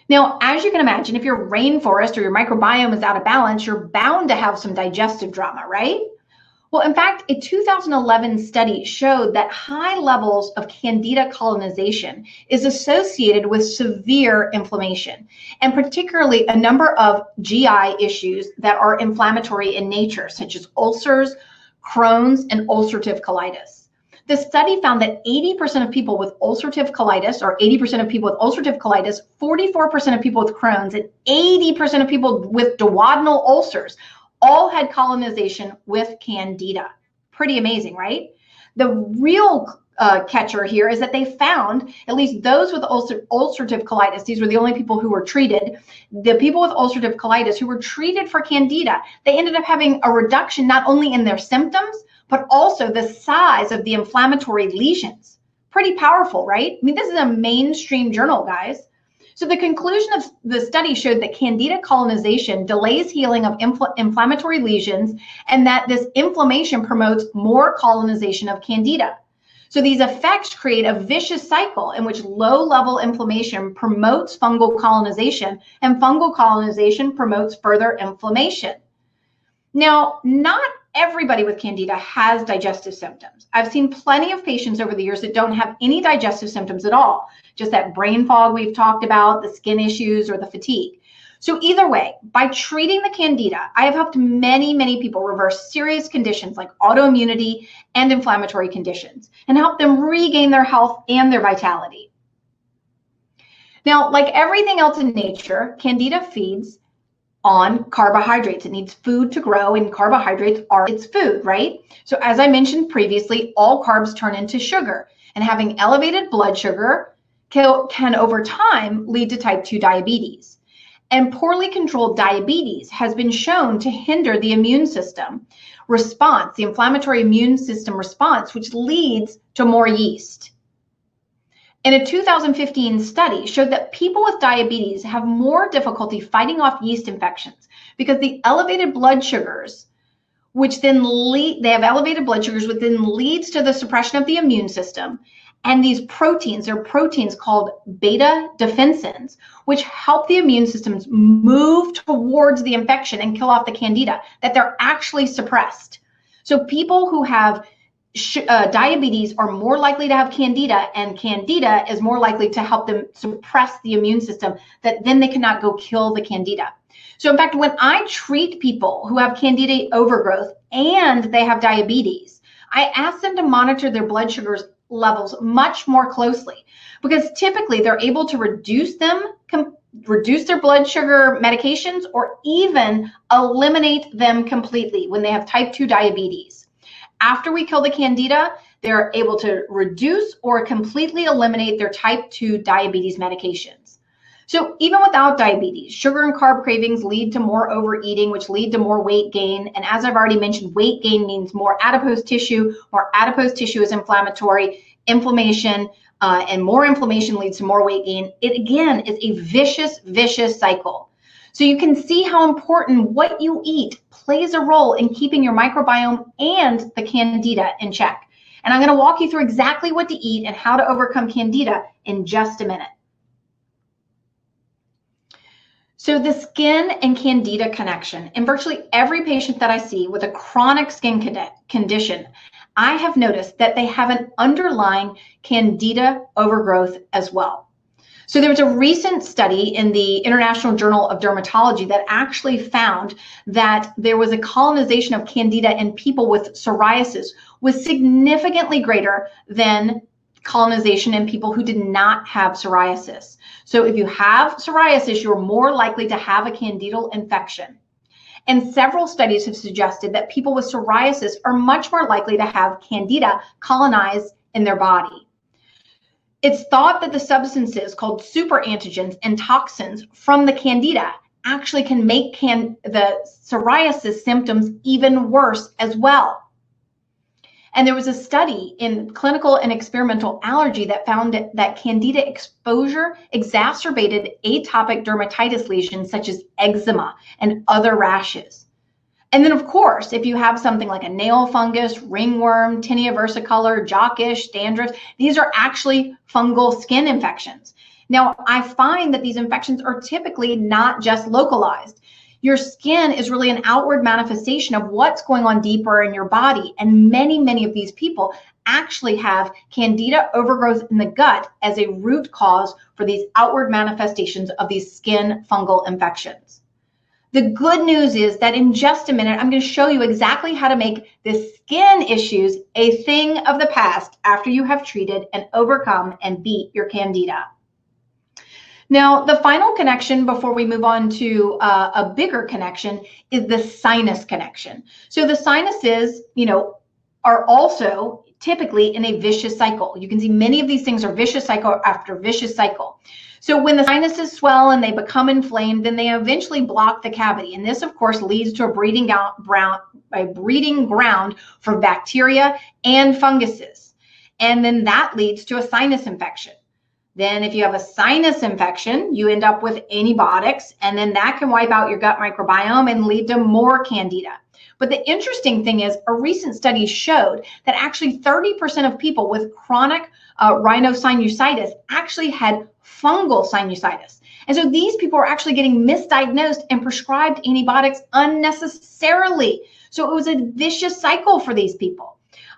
Now, as you can imagine, if your rainforest or your microbiome is out of balance, you're bound to have some digestive drama, right? Well, in fact, a 2011 study showed that high levels of Candida colonization is associated with severe inflammation, and particularly a number of GI issues that are inflammatory in nature, such as ulcers, Crohn's, and ulcerative colitis. The study found that 80% of people with ulcerative colitis, or 80% of people with ulcerative colitis, 44% of people with Crohn's, and 80% of people with duodenal ulcers all had colonization with Candida. Pretty amazing, right? The real catcher here is that they found at least those with ulcerative colitis, these were the only people who were treated, the people with ulcerative colitis who were treated for Candida, they ended up having a reduction not only in their symptoms, but also the size of the inflammatory lesions. Pretty powerful, right? I mean, this is a mainstream journal, guys. So the conclusion of the study showed that Candida colonization delays healing of inflammatory lesions, and that this inflammation promotes more colonization of Candida. So these effects create a vicious cycle in which low-level inflammation promotes fungal colonization, and fungal colonization promotes further inflammation. Now, not everybody with Candida has digestive symptoms. I've seen plenty of patients over the years that don't have any digestive symptoms at all, just that brain fog we've talked about, the skin issues, or the fatigue. So either way, by treating the Candida, I have helped many, many people reverse serious conditions like autoimmunity and inflammatory conditions, and help them regain their health and their vitality. Now, like everything else in nature, Candida feeds on carbohydrates. It needs food to grow, and carbohydrates are its food, right? So as I mentioned previously, all carbs turn into sugar, and having elevated blood sugar can over time lead to type 2 diabetes. And poorly controlled diabetes has been shown to hinder the immune system response, the inflammatory immune system response, which leads to more yeast. in a 2015 study showed that people with diabetes have more difficulty fighting off yeast infections because the elevated blood sugars, which then they have elevated blood sugars, which then leads to the suppression of the immune system. And these proteins, they're proteins called beta defensins, which help the immune systems move towards the infection and kill off the candida, that they're actually suppressed. So people who have diabetes are more likely to have candida, and candida is more likely to help them suppress the immune system, that then they cannot go kill the candida. So in fact, when I treat people who have candida overgrowth and they have diabetes, I ask them to monitor their blood sugars levels much more closely, because typically they're able to reduce their blood sugar medications or even eliminate them completely when they have type 2 diabetes. After we kill the candida, they're able to reduce or completely eliminate their type 2 diabetes medications. So even without diabetes, sugar and carb cravings lead to more overeating, which lead to more weight gain. And as I've already mentioned, weight gain means more adipose tissue. More adipose tissue is inflammatory. Inflammation and more inflammation leads to more weight gain. It again is a vicious cycle. So you can see how important what you eat plays a role in keeping your microbiome and the candida in check. And I'm going to walk you through exactly what to eat and how to overcome candida in just a minute. So the skin and candida connection, in virtually every patient that I see with a chronic skin condition, I have noticed that they have an underlying candida overgrowth as well. So there was a recent study in the International Journal of Dermatology that actually found that there was a colonization of candida in people with psoriasis was significantly greater than colonization in people who did not have psoriasis. So if you have psoriasis, you're more likely to have a candidal infection. And several studies have suggested that people with psoriasis are much more likely to have candida colonize in their body. It's thought that the substances called superantigens and toxins from the candida actually can make the psoriasis symptoms even worse as well. And there was a study in clinical and experimental allergy that found that candida exposure exacerbated atopic dermatitis lesions such as eczema and other rashes. And then, of course, if you have something like a nail fungus, ringworm, tinea versicolor, jockish, dandruff, these are actually fungal skin infections. Now, I find that these infections are typically not just localized. Your skin is really an outward manifestation of what's going on deeper in your body. And many of these people actually have candida overgrowth in the gut as a root cause for these outward manifestations of these skin fungal infections. The good news is that in just a minute, I'm going to show you exactly how to make the skin issues a thing of the past after you have treated and overcome and beat your candida. Now, the final connection before we move on to a bigger connection is the sinus connection. So the sinuses, are also typically in a vicious cycle. You can see many of these things are vicious cycle after vicious cycle. So when the sinuses swell and they become inflamed, then they eventually block the cavity. And this, of course, leads to a breeding ground for bacteria and funguses. And then that leads to a sinus infection. Then if you have a sinus infection, you end up with antibiotics, and then that can wipe out your gut microbiome and lead to more candida. But the interesting thing is a recent study showed that actually 30% of people with chronic rhinosinusitis actually had fungal sinusitis. And so these people are actually getting misdiagnosed and prescribed antibiotics unnecessarily. So it was a vicious cycle for these people.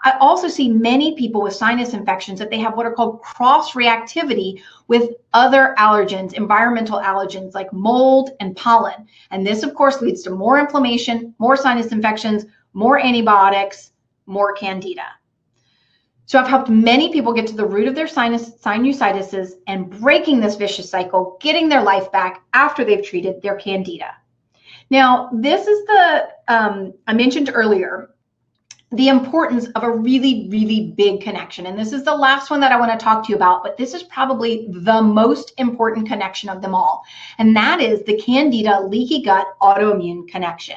I also see many people with sinus infections that they have what are called cross-reactivity with other allergens, environmental allergens like mold and pollen. And this, of course, leads to more inflammation, more sinus infections, more antibiotics, more candida. So I've helped many people get to the root of their sinusitis and breaking this vicious cycle, getting their life back after they've treated their candida. Now, this is I mentioned earlier, the importance of a really big connection. And this is the last one that I want to talk to you about, but this is probably the most important connection of them all. And that is the candida leaky gut autoimmune connection.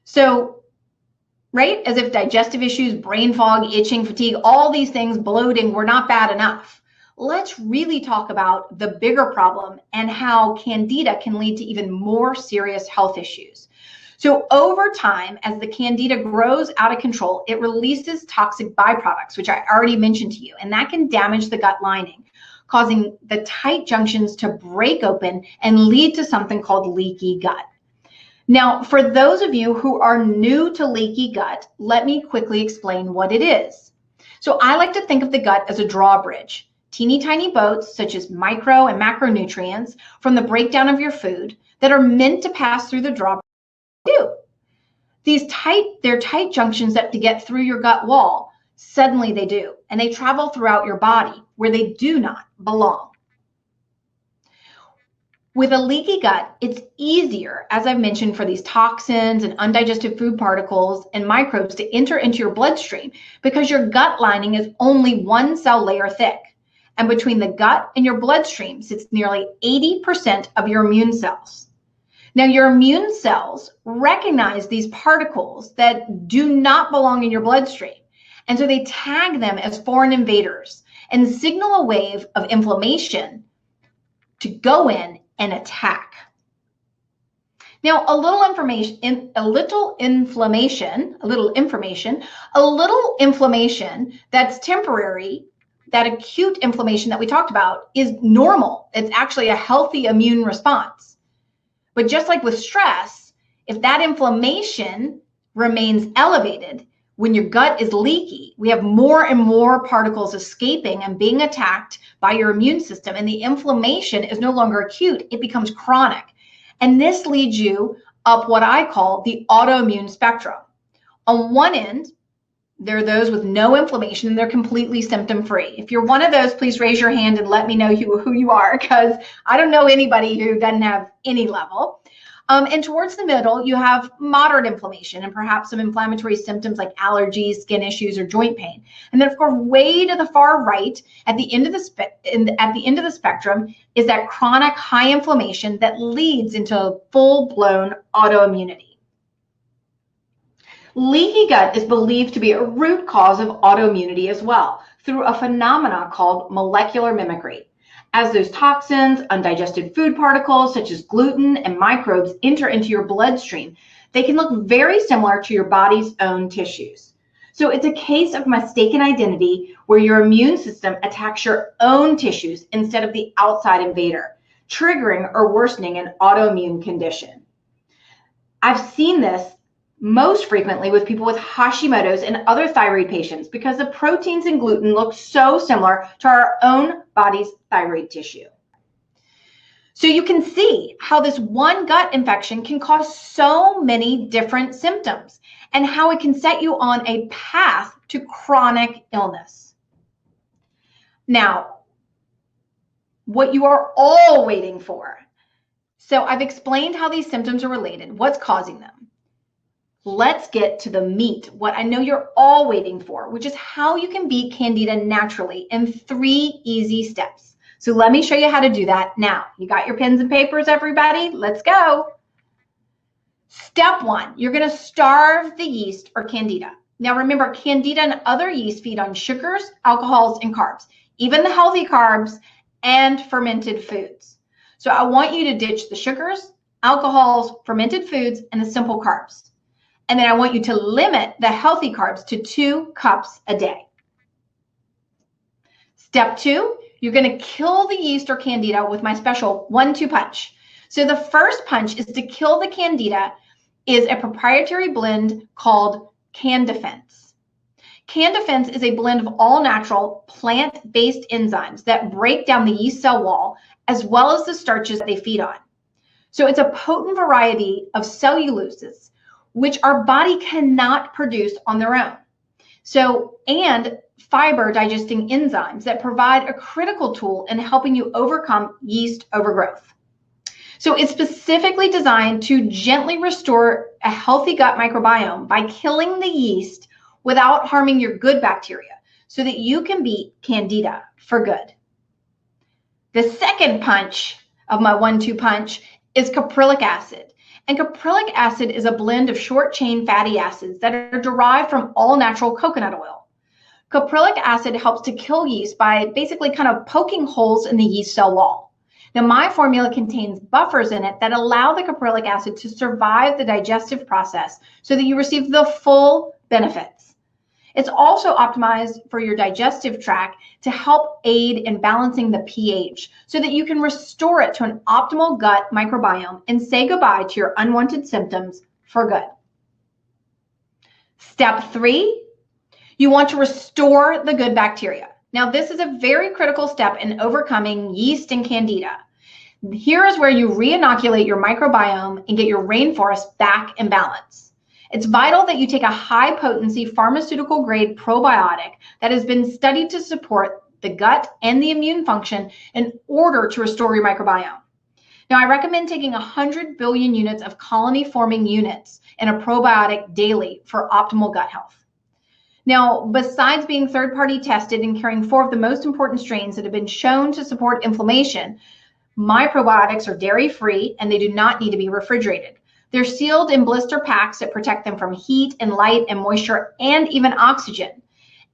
So, as if digestive issues, brain fog, itching, fatigue, all these things, bloating were not bad enough. let's really talk about the bigger problem and how Candida can lead to even more serious health issues. So over time, as the Candida grows out of control, it releases toxic byproducts, which I already mentioned to you, and that can damage the gut lining, causing the tight junctions to break open and lead to something called leaky gut. Now, for those of you who are new to leaky gut, let me quickly explain what it is. So I like to think of the gut as a drawbridge. Teeny tiny boats, such as micro and macronutrients from the breakdown of your food that are meant to pass through the drawbridge. They're tight junctions that to get through your gut wall, suddenly they do, and they travel throughout your body where they do not belong. With a leaky gut, it's easier, as I've mentioned, for these toxins and undigested food particles and microbes to enter into your bloodstream because your gut lining is only one cell layer thick. And between the gut and your bloodstream sits nearly 80% of your immune cells. Now, your immune cells recognize these particles that do not belong in your bloodstream. And so they tag them as foreign invaders and signal a wave of inflammation to go in and attack. Now, a little inflammation that's temporary, that acute inflammation that we talked about is normal. It's actually a healthy immune response. But just like with stress, if that inflammation remains elevated, when your gut is leaky, we have more and more particles escaping and being attacked by your immune system, and the inflammation is no longer acute, it becomes chronic. And this leads you up what I call the autoimmune spectrum. On one end, there are those with no inflammation and they're completely symptom-free. If you're one of those, please raise your hand and let me know who you are, because I don't know anybody who doesn't have any level. And towards the middle, you have moderate inflammation and perhaps some inflammatory symptoms like allergies, skin issues, or joint pain. And then, of course, way to the far right, at the end of the spectrum, is that chronic high inflammation that leads into full-blown autoimmunity. Leaky gut is believed to be a root cause of autoimmunity as well, through a phenomenon called molecular mimicry. As those toxins, undigested food particles such as gluten and microbes enter into your bloodstream, they can look very similar to your body's own tissues. So it's a case of mistaken identity where your immune system attacks your own tissues instead of the outside invader, triggering or worsening an autoimmune condition. I've seen this most frequently with people with Hashimoto's and other thyroid patients because the proteins in gluten look so similar to our own body's thyroid tissue. So you can see how this one gut infection can cause so many different symptoms and how it can set you on a path to chronic illness. Now, what you are all waiting for. So I've explained how these symptoms are related, what's causing them. Let's get to the meat, what I know you're all waiting for, which is how you can beat Candida naturally in 3 easy steps. So let me show you how to do that now. You got your pens and papers, everybody? Let's go. Step 1, you're going to starve the yeast or Candida. Now remember, Candida and other yeast feed on sugars, alcohols, and carbs, even the healthy carbs and fermented foods. So I want you to ditch the sugars, alcohols, fermented foods, and the simple carbs. And then I want you to limit the healthy carbs to 2 cups a day. Step 2, you're going to kill the yeast or Candida with my special 1-2 punch. So the first punch is to kill the Candida is a proprietary blend called Candifence. Candifence is a blend of all natural plant-based enzymes that break down the yeast cell wall as well as the starches that they feed on. So it's a potent variety of celluloses which our body cannot produce on their own. So, and fiber digesting enzymes that provide a critical tool in helping you overcome yeast overgrowth. So it's specifically designed to gently restore a healthy gut microbiome by killing the yeast without harming your good bacteria so that you can beat Candida for good. The second punch of my 1-2 punch is caprylic acid. And caprylic acid is a blend of short-chain fatty acids that are derived from all natural coconut oil. Caprylic acid helps to kill yeast by basically kind of poking holes in the yeast cell wall. Now, my formula contains buffers in it that allow the caprylic acid to survive the digestive process so that you receive the full benefits. It's also optimized for your digestive tract to help aid in balancing the pH so that you can restore it to an optimal gut microbiome and say goodbye to your unwanted symptoms for good. Step 3, you want to restore the good bacteria. Now, this is a very critical step in overcoming yeast and candida. Here is where you re-inoculate your microbiome and get your rainforest back in balance. It's vital that you take a high-potency pharmaceutical-grade probiotic that has been studied to support the gut and the immune function in order to restore your microbiome. Now, I recommend taking 100 billion units of colony-forming units in a probiotic daily for optimal gut health. Now, besides being third-party tested and carrying 4 of the most important strains that have been shown to support inflammation, my probiotics are dairy-free and they do not need to be refrigerated. They're sealed in blister packs that protect them from heat and light and moisture and even oxygen.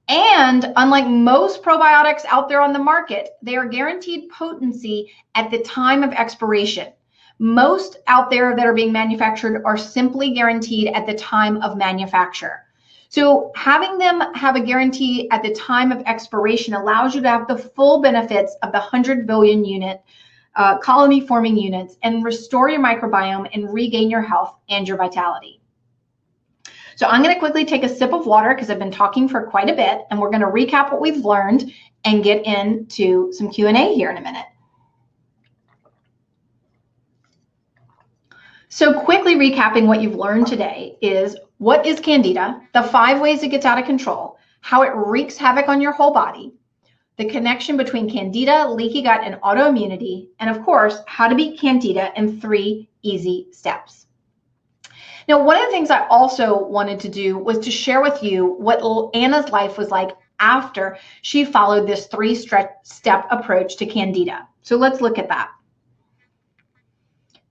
And unlike most probiotics out there on the market, they are guaranteed potency at the time of expiration. Most out there that are being manufactured are simply guaranteed at the time of manufacture. So having them have a guarantee at the time of expiration allows you to have the full benefits of the 100 billion unit colony forming units and restore your microbiome and regain your health and your vitality. So I'm going to quickly take a sip of water because I've been talking for quite a bit, and we're going to recap what we've learned and get into some Q&A here in a minute. So quickly recapping what you've learned today is what is Candida, the 5 ways it gets out of control, how it wreaks havoc on your whole body, the connection between Candida, leaky gut, and autoimmunity, and of course, how to beat Candida in 3 easy steps. Now, one of the things I also wanted to do was to share with you what Anna's life was like after she followed this 3-step approach to Candida. So let's look at that.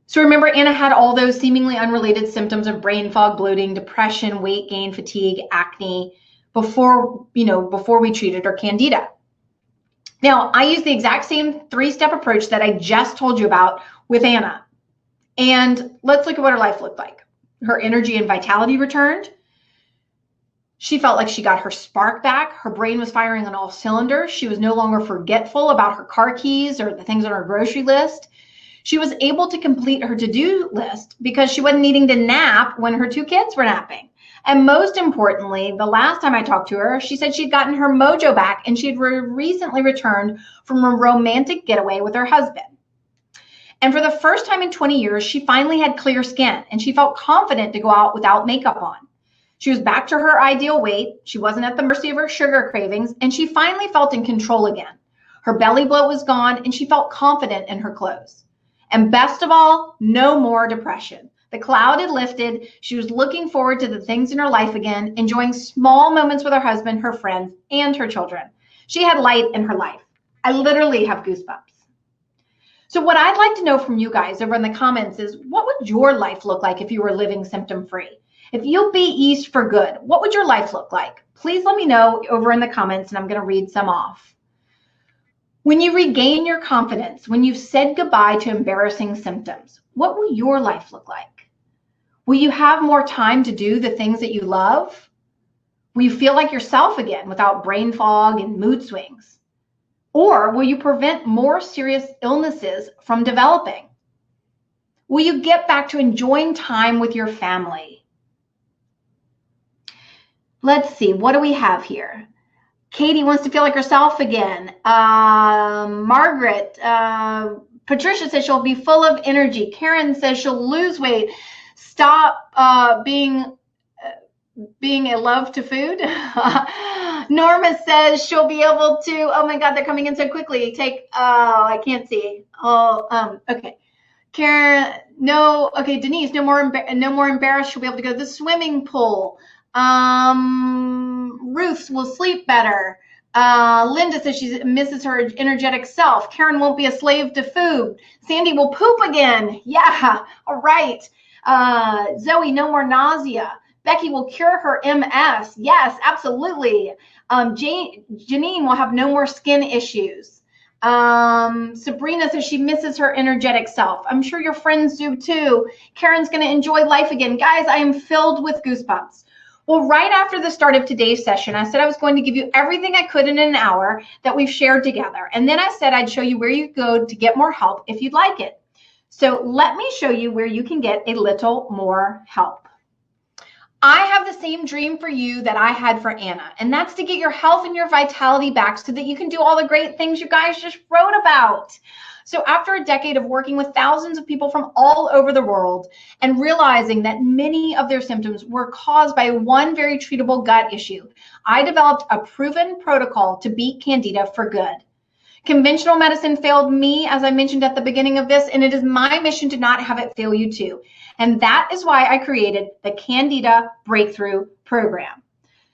So remember, Anna had all those seemingly unrelated symptoms of brain fog, bloating, depression, weight gain, fatigue, acne before we treated her Candida. Now, I used the exact same 3-step approach that I just told you about with Anna. And let's look at what her life looked like. Her energy and vitality returned. She felt like she got her spark back. Her brain was firing on all cylinders. She was no longer forgetful about her car keys or the things on her grocery list. She was able to complete her to-do list because she wasn't needing to nap when her 2 kids were napping. And most importantly, the last time I talked to her, she said she'd gotten her mojo back and she had recently returned from a romantic getaway with her husband. And for the first time in 20 years, she finally had clear skin and she felt confident to go out without makeup on. She was back to her ideal weight. She wasn't at the mercy of her sugar cravings, and she finally felt in control again. Her belly bloat was gone and she felt confident in her clothes. And best of all, no more depression. The cloud had lifted. She was looking forward to the things in her life again, enjoying small moments with her husband, her friends, and her children. She had light in her life. I literally have goosebumps. So what I'd like to know from you guys over in the comments is, what would your life look like if you were living symptom-free? If you beat yeast for good, what would your life look like? Please let me know over in the comments, and I'm going to read some off. When you regain your confidence, when you've said goodbye to embarrassing symptoms, what will your life look like? Will you have more time to do the things that you love? Will you feel like yourself again without brain fog and mood swings? Or will you prevent more serious illnesses from developing? Will you get back to enjoying time with your family? Let's see, what do we have here? Katie wants to feel like herself again. Margaret, Patricia says she'll be full of energy. Karen says she'll lose weight, stop being a love to food. Norma says she'll be able to, oh my God, they're coming in so quickly. I can't see. Okay. Karen, no, okay, Denise, no more embarrassed. She'll be able to go to the swimming pool. Ruth will sleep better. Linda says she misses her energetic self. Karen won't be a slave to food. Sandy will poop again. Yeah, all right. Zoe, no more nausea. Becky will cure her MS. Yes, absolutely. Janine will have no more skin issues. Sabrina says she misses her energetic self. I'm sure your friends do too. Karen's going to enjoy life again. Guys, I am filled with goosebumps. Well, right after the start of today's session, I said I was going to give you everything I could in an hour that we've shared together. And then I said I'd show you where you go to get more help if you'd like it. So let me show you where you can get a little more help. I have the same dream for you that I had for Anna, and that's to get your health and your vitality back so that you can do all the great things you guys just wrote about. So after a decade of working with thousands of people from all over the world and realizing that many of their symptoms were caused by one very treatable gut issue, I developed a proven protocol to beat Candida for good. Conventional medicine failed me, as I mentioned at the beginning of this, and it is my mission to not have it fail you too. And that is why I created the Candida Breakthrough Program.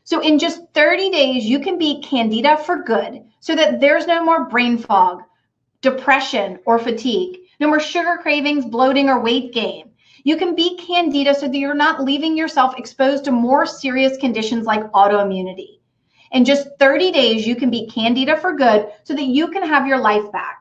So in just 30 days, you can beat Candida for good so that there's no more brain fog, depression, or fatigue, no more sugar cravings, bloating, or weight gain. You can beat Candida so that you're not leaving yourself exposed to more serious conditions like autoimmunity. In just 30 days, you can beat Candida for good so that you can have your life back.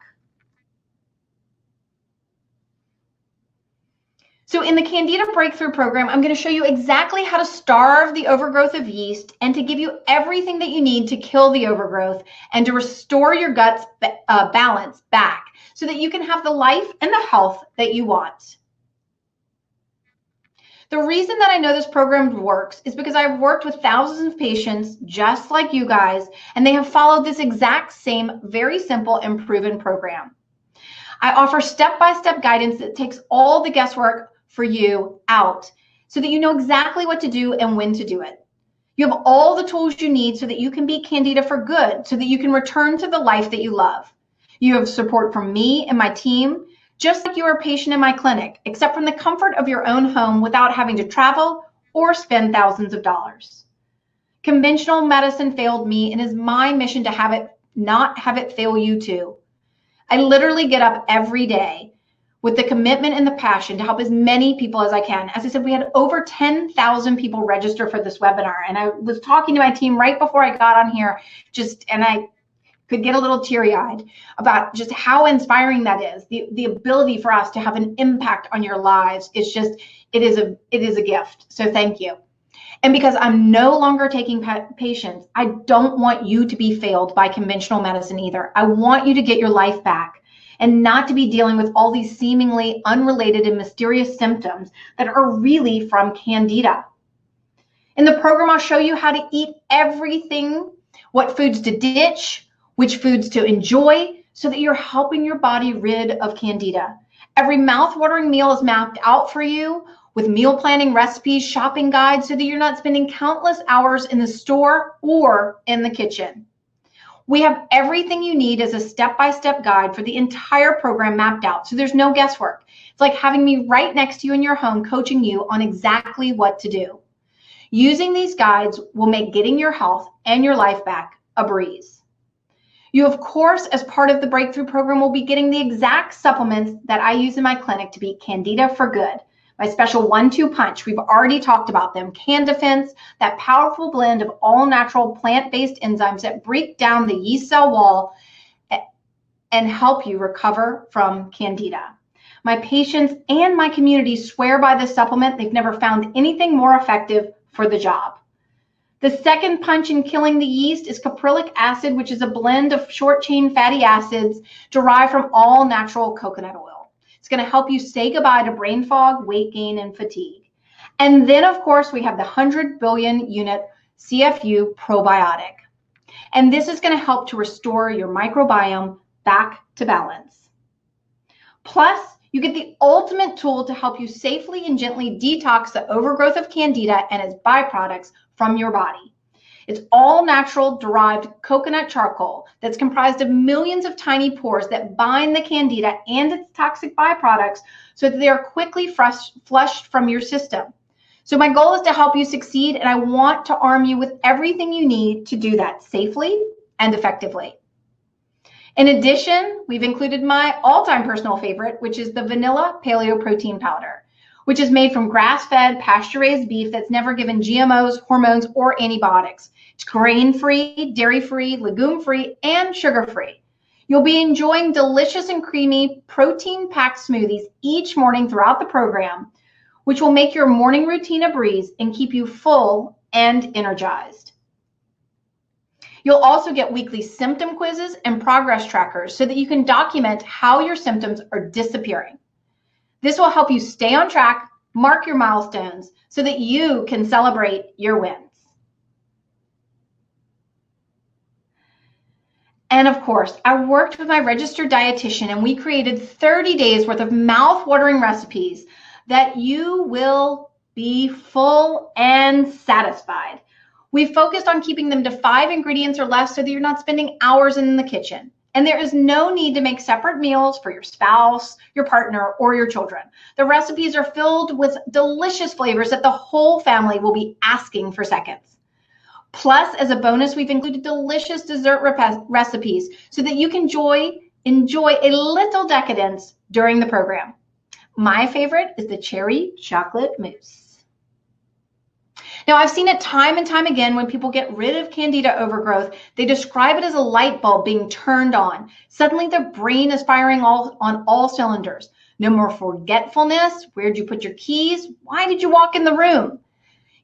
So in the Candida Breakthrough Program, I'm going to show you exactly how to starve the overgrowth of yeast and to give you everything that you need to kill the overgrowth and to restore your gut's balance back so that you can have the life and the health that you want. The reason that I know this program works is because I've worked with thousands of patients just like you guys, and they have followed this exact same very simple and proven program. I offer step-by-step guidance that takes all the guesswork for you out so that you know exactly what to do and when to do it. You have all the tools you need so that you can beat Candida for good, so that you can return to the life that you love. You have support from me and my team, just like you are a patient in my clinic, except from the comfort of your own home without having to travel or spend thousands of dollars. Conventional medicine failed me, and it is my mission to not have it fail you too. I literally get up every day with the commitment and the passion to help as many people as I can. As I said, we had over 10,000 people register for this webinar, and I was talking to my team right before I got on here, and I could get a little teary-eyed about just how inspiring that is. The ability for us to have an impact on your lives is just, it is a gift. So thank you. And because I'm no longer taking patients, I don't want you to be failed by conventional medicine either. I want you to get your life back and not to be dealing with all these seemingly unrelated and mysterious symptoms that are really from Candida. In the program, I'll show you how to eat everything, what foods to ditch, which foods to enjoy, so that you're helping your body rid of Candida. Every mouth-watering meal is mapped out for you with meal planning recipes, shopping guides, so that you're not spending countless hours in the store or in the kitchen. We have everything you need as a step-by-step guide for the entire program mapped out, so there's no guesswork. It's like having me right next to you in your home, coaching you on exactly what to do. Using these guides will make getting your health and your life back a breeze. You, of course, as part of the Breakthrough Program, will be getting the exact supplements that I use in my clinic to beat Candida for good. My special 1-2 punch, we've already talked about them. CanDefense, that powerful blend of all-natural plant-based enzymes that break down the yeast cell wall and help you recover from Candida. My patients and my community swear by this supplement. They've never found anything more effective for the job. The second punch in killing the yeast is caprylic acid, which is a blend of short-chain fatty acids derived from all natural coconut oil. It's going to help you say goodbye to brain fog, weight gain, and fatigue. And then, of course, we have the 100 billion unit CFU probiotic. And this is going to help to restore your microbiome back to balance. Plus, you get the ultimate tool to help you safely and gently detox the overgrowth of Candida and its byproducts from your body. It's all natural derived coconut charcoal that's comprised of millions of tiny pores that bind the Candida and its toxic byproducts so that they are quickly flushed from your system. So my goal is to help you succeed, and I want to arm you with everything you need to do that safely and effectively. In addition, we've included my all-time personal favorite, which is the vanilla paleo protein powder. which is made from grass-fed, pasture-raised beef that's never given GMOs, hormones, or antibiotics. It's grain-free, dairy-free, legume-free, and sugar-free. You'll be enjoying delicious and creamy protein-packed smoothies each morning throughout the program, which will make your morning routine a breeze and keep you full and energized. You'll also get weekly symptom quizzes and progress trackers so that you can document how your symptoms are disappearing. This will help you stay on track, mark your milestones, so that you can celebrate your wins. And of course, I worked with my registered dietitian and we created 30 days worth of mouth-watering recipes that you will be full and satisfied. We focused on keeping them to 5 ingredients or less so that you're not spending hours in the kitchen. And there is no need to make separate meals for your spouse, your partner, or your children. The recipes are filled with delicious flavors that the whole family will be asking for seconds. Plus, as a bonus, we've included delicious dessert recipes so that you can enjoy a little decadence during the program. My favorite is the cherry chocolate mousse. Now, I've seen it time and time again when people get rid of Candida overgrowth, they describe it as a light bulb being turned on. Suddenly, the brain is firing on all cylinders. No more forgetfulness. Where'd you put your keys? Why did you walk in the room?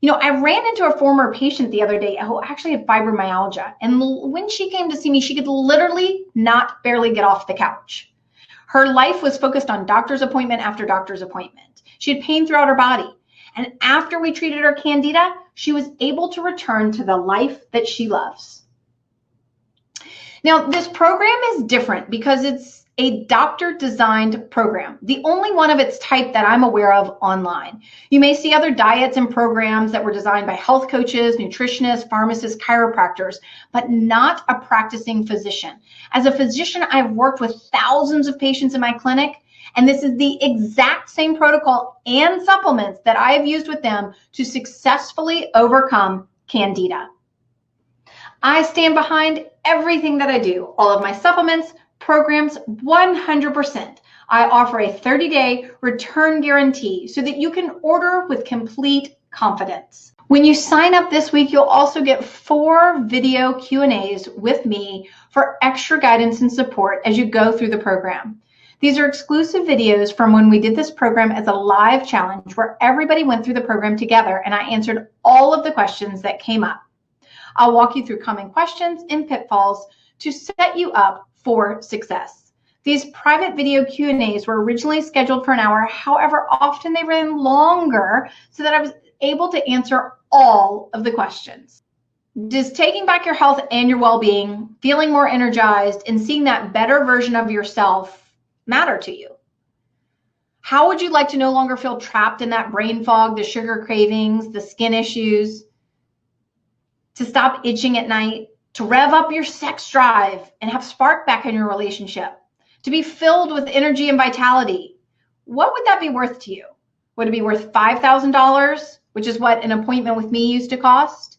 You know, I ran into a former patient the other day who actually had fibromyalgia. And when she came to see me, she could literally not barely get off the couch. Her life was focused on doctor's appointment after doctor's appointment. She had pain throughout her body. And after we treated her Candida, she was able to return to the life that she loves. Now, this program is different because it's a doctor-designed program, the only one of its type that I'm aware of online. You may see other diets and programs that were designed by health coaches, nutritionists, pharmacists, chiropractors, but not a practicing physician. As a physician, I've worked with thousands of patients in my clinic, and this is the exact same protocol and supplements that I have used with them to successfully overcome Candida. I stand behind everything that I do, all of my supplements, programs, 100%. I offer a 30-day return guarantee so that you can order with complete confidence. When you sign up this week, you'll also get 4 video Q&As with me for extra guidance and support as you go through the program. These are exclusive videos from when we did this program as a live challenge where everybody went through the program together and I answered all of the questions that came up. I'll walk you through common questions and pitfalls to set you up for success. These private video Q&As were originally scheduled for an hour. However, often they ran longer so that I was able to answer all of the questions. Does taking back your health and your well-being, feeling more energized, and seeing that better version of yourself matter to you? How would you like to no longer feel trapped in that brain fog, the sugar cravings, the skin issues, to stop itching at night, to rev up your sex drive and have spark back in your relationship, to be filled with energy and vitality? What would that be worth to you? Would it be worth $5,000, which is what an appointment with me used to cost?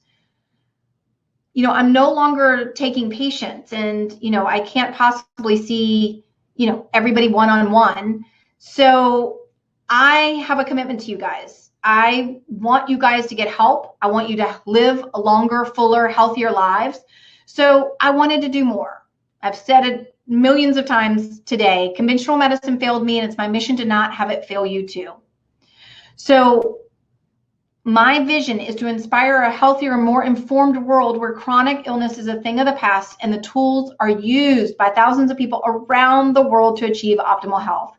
You know, I'm no longer taking patients and, you know, I can't possibly see, you know, everybody one-on-one. So I have a commitment to you guys. I want you guys to get help. I want you to live a longer, fuller, healthier lives. So I wanted to do more. I've said it millions of times today. Conventional medicine failed me, and it's my mission to not have it fail you too. So my vision is to inspire a healthier, more informed world where chronic illness is a thing of the past and the tools are used by thousands of people around the world to achieve optimal health.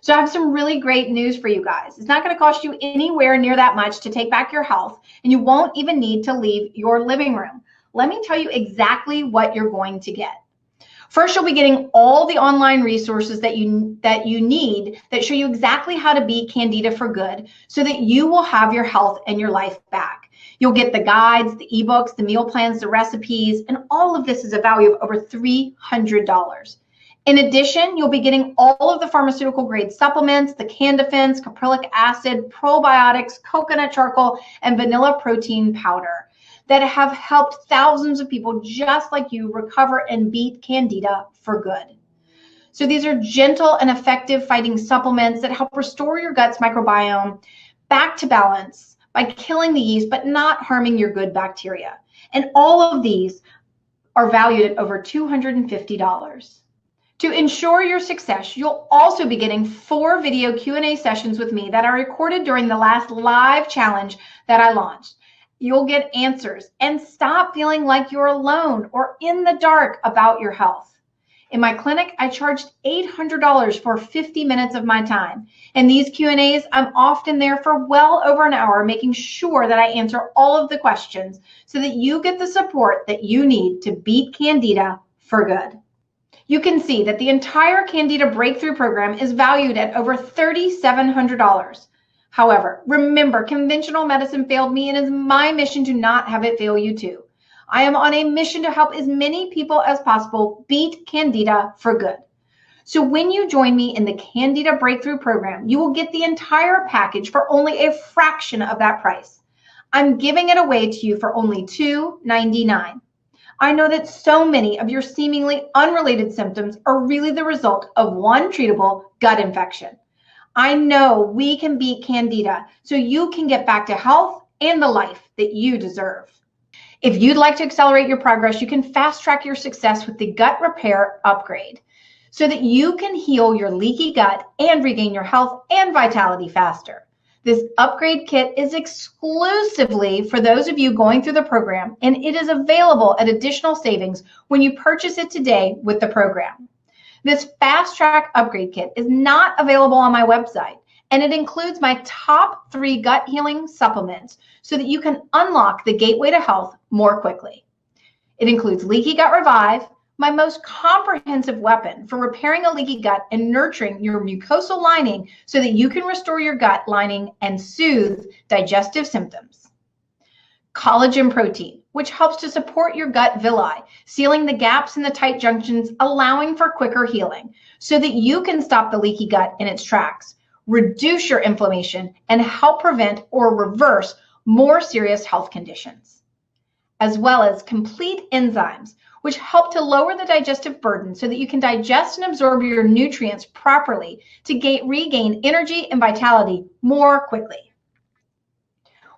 So I have some really great news for you guys. It's not going to cost you anywhere near that much to take back your health, and you won't even need to leave your living room. Let me tell you exactly what you're going to get. First, you'll be getting all the online resources that you need that show you exactly how to beat Candida for good so that you will have your health and your life back. You'll get the guides, the ebooks, the meal plans, the recipes, and all of this is a value of over $300. In addition, you'll be getting all of the pharmaceutical grade supplements, the Candifins, caprylic acid, probiotics, coconut charcoal, and vanilla protein powder that have helped thousands of people just like you recover and beat Candida for good. So these are gentle and effective fighting supplements that help restore your gut's microbiome back to balance by killing the yeast but not harming your good bacteria. And all of these are valued at over $250. To ensure your success, you'll also be getting 4 video Q&A sessions with me that are recorded during the last live challenge that I launched. You'll get answers and stop feeling like you're alone or in the dark about your health. In my clinic, I charged $800 for 50 minutes of my time. In these Q&As, I'm often there for well over an hour, making sure that I answer all of the questions so that you get the support that you need to beat Candida for good. You can see that the entire Candida Breakthrough Program is valued at over $3,700. However, remember, conventional medicine failed me, and it is my mission to not have it fail you too. I am on a mission to help as many people as possible beat Candida for good. So when you join me in the Candida Breakthrough Program, you will get the entire package for only a fraction of that price. I'm giving it away to you for only $299. I know that so many of your seemingly unrelated symptoms are really the result of one treatable gut infection. I know we can beat Candida so you can get back to health and the life that you deserve. If you'd like to accelerate your progress, you can fast track your success with the Gut Repair Upgrade so that you can heal your leaky gut and regain your health and vitality faster. This upgrade kit is exclusively for those of you going through the program, and it is available at additional savings when you purchase it today with the program. This fast track upgrade kit is not available on my website, and it includes my top 3 gut healing supplements so that you can unlock the gateway to health more quickly. It includes Leaky Gut Revive, my most comprehensive weapon for repairing a leaky gut and nurturing your mucosal lining so that you can restore your gut lining and soothe digestive symptoms. Collagen Protein, which helps to support your gut villi, sealing the gaps in the tight junctions, allowing for quicker healing so that you can stop the leaky gut in its tracks, reduce your inflammation, and help prevent or reverse more serious health conditions. As well as Complete Enzymes, which help to lower the digestive burden so that you can digest and absorb your nutrients properly to regain energy and vitality more quickly.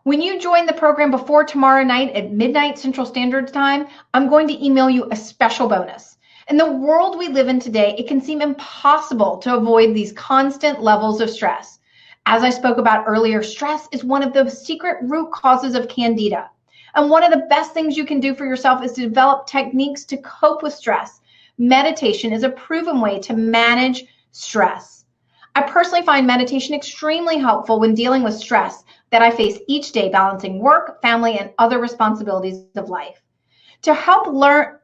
When you join the program before tomorrow night at midnight Central Standard Time, I'm going to email you a special bonus. In the world we live in today, it can seem impossible to avoid these constant levels of stress. As I spoke about earlier, stress is one of the secret root causes of Candida. And one of the best things you can do for yourself is to develop techniques to cope with stress. Meditation is a proven way to manage stress. I personally find meditation extremely helpful when dealing with stress that I face each day, balancing work, family, and other responsibilities of life. To help learn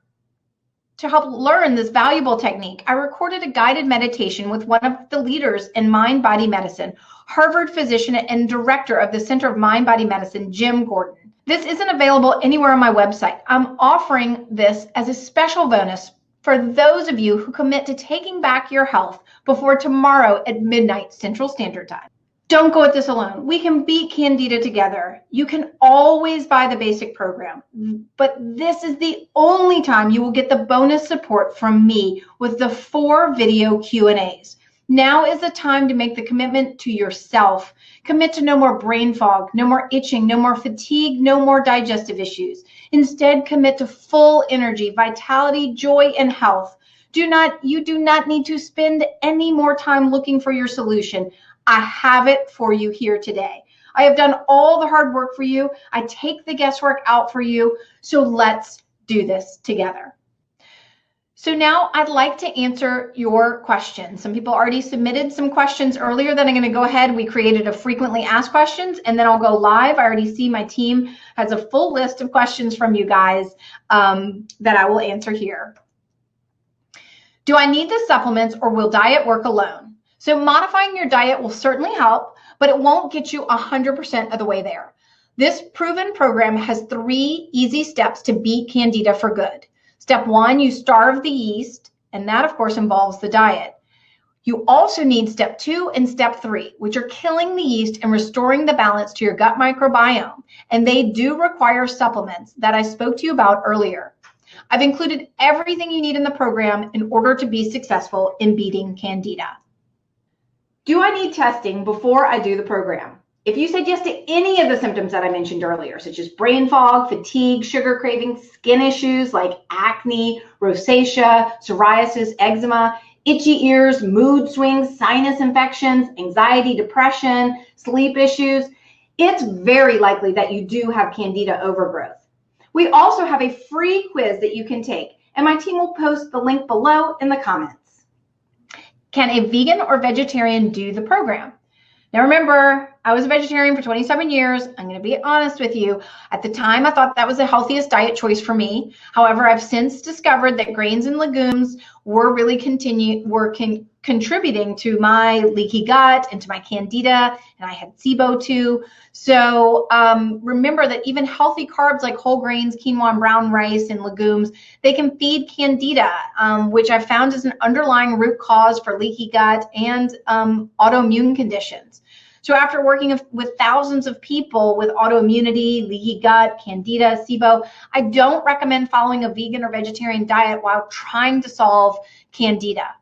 this valuable technique, I recorded a guided meditation with one of the leaders in mind-body medicine, Harvard physician and director of the Center of Mind-Body Medicine, Jim Gordon. This isn't available anywhere on my website. I'm offering this as a special bonus for those of you who commit to taking back your health before tomorrow at midnight Central Standard Time. Don't go at this alone. We can beat Candida together. You can always buy the basic program, but this is the only time you will get the bonus support from me with the 4 video Q&As. Now is the time to make the commitment to yourself. Commit to no more brain fog, no more itching, no more fatigue, no more digestive issues. Instead, commit to full energy, vitality, joy, and health. You do not need to spend any more time looking for your solution. I have it for you here today. I have done all the hard work for you. I take the guesswork out for you. So let's do this together. So now I'd like to answer your questions. Some people already submitted some questions earlier that I'm going to go ahead. We created a frequently asked questions, and then I'll go live. I already see my team has a full list of questions from you guys that I will answer here. Do I need the supplements, or will diet work alone? So modifying your diet will certainly help, but it won't get you 100% of the way there. This proven program has 3 easy steps to beat Candida for good. Step 1, you starve the yeast, and that of course involves the diet. You also need step 2 and step 3, which are killing the yeast and restoring the balance to your gut microbiome. And they do require supplements that I spoke to you about earlier. I've included everything you need in the program in order to be successful in beating Candida. Do I need testing before I do the program? If you said yes to any of the symptoms that I mentioned earlier, such as brain fog, fatigue, sugar cravings, skin issues like acne, rosacea, psoriasis, eczema, itchy ears, mood swings, sinus infections, anxiety, depression, sleep issues, it's very likely that you do have Candida overgrowth. We also have a free quiz that you can take, and my team will post the link below in the comments. Can a vegan or vegetarian do the program? Now remember, I was a vegetarian for 27 years. I'm going to be honest with you. At the time, I thought that was the healthiest diet choice for me. However, I've since discovered that grains and legumes were really contributing to my leaky gut and to my Candida, and I had SIBO too. So remember that even healthy carbs like whole grains, quinoa, and brown rice, and legumes, they can feed Candida, which I found is an underlying root cause for leaky gut and autoimmune conditions. So after working with thousands of people with autoimmunity, leaky gut, Candida, SIBO, I don't recommend following a vegan or vegetarian diet while trying to solve Candida.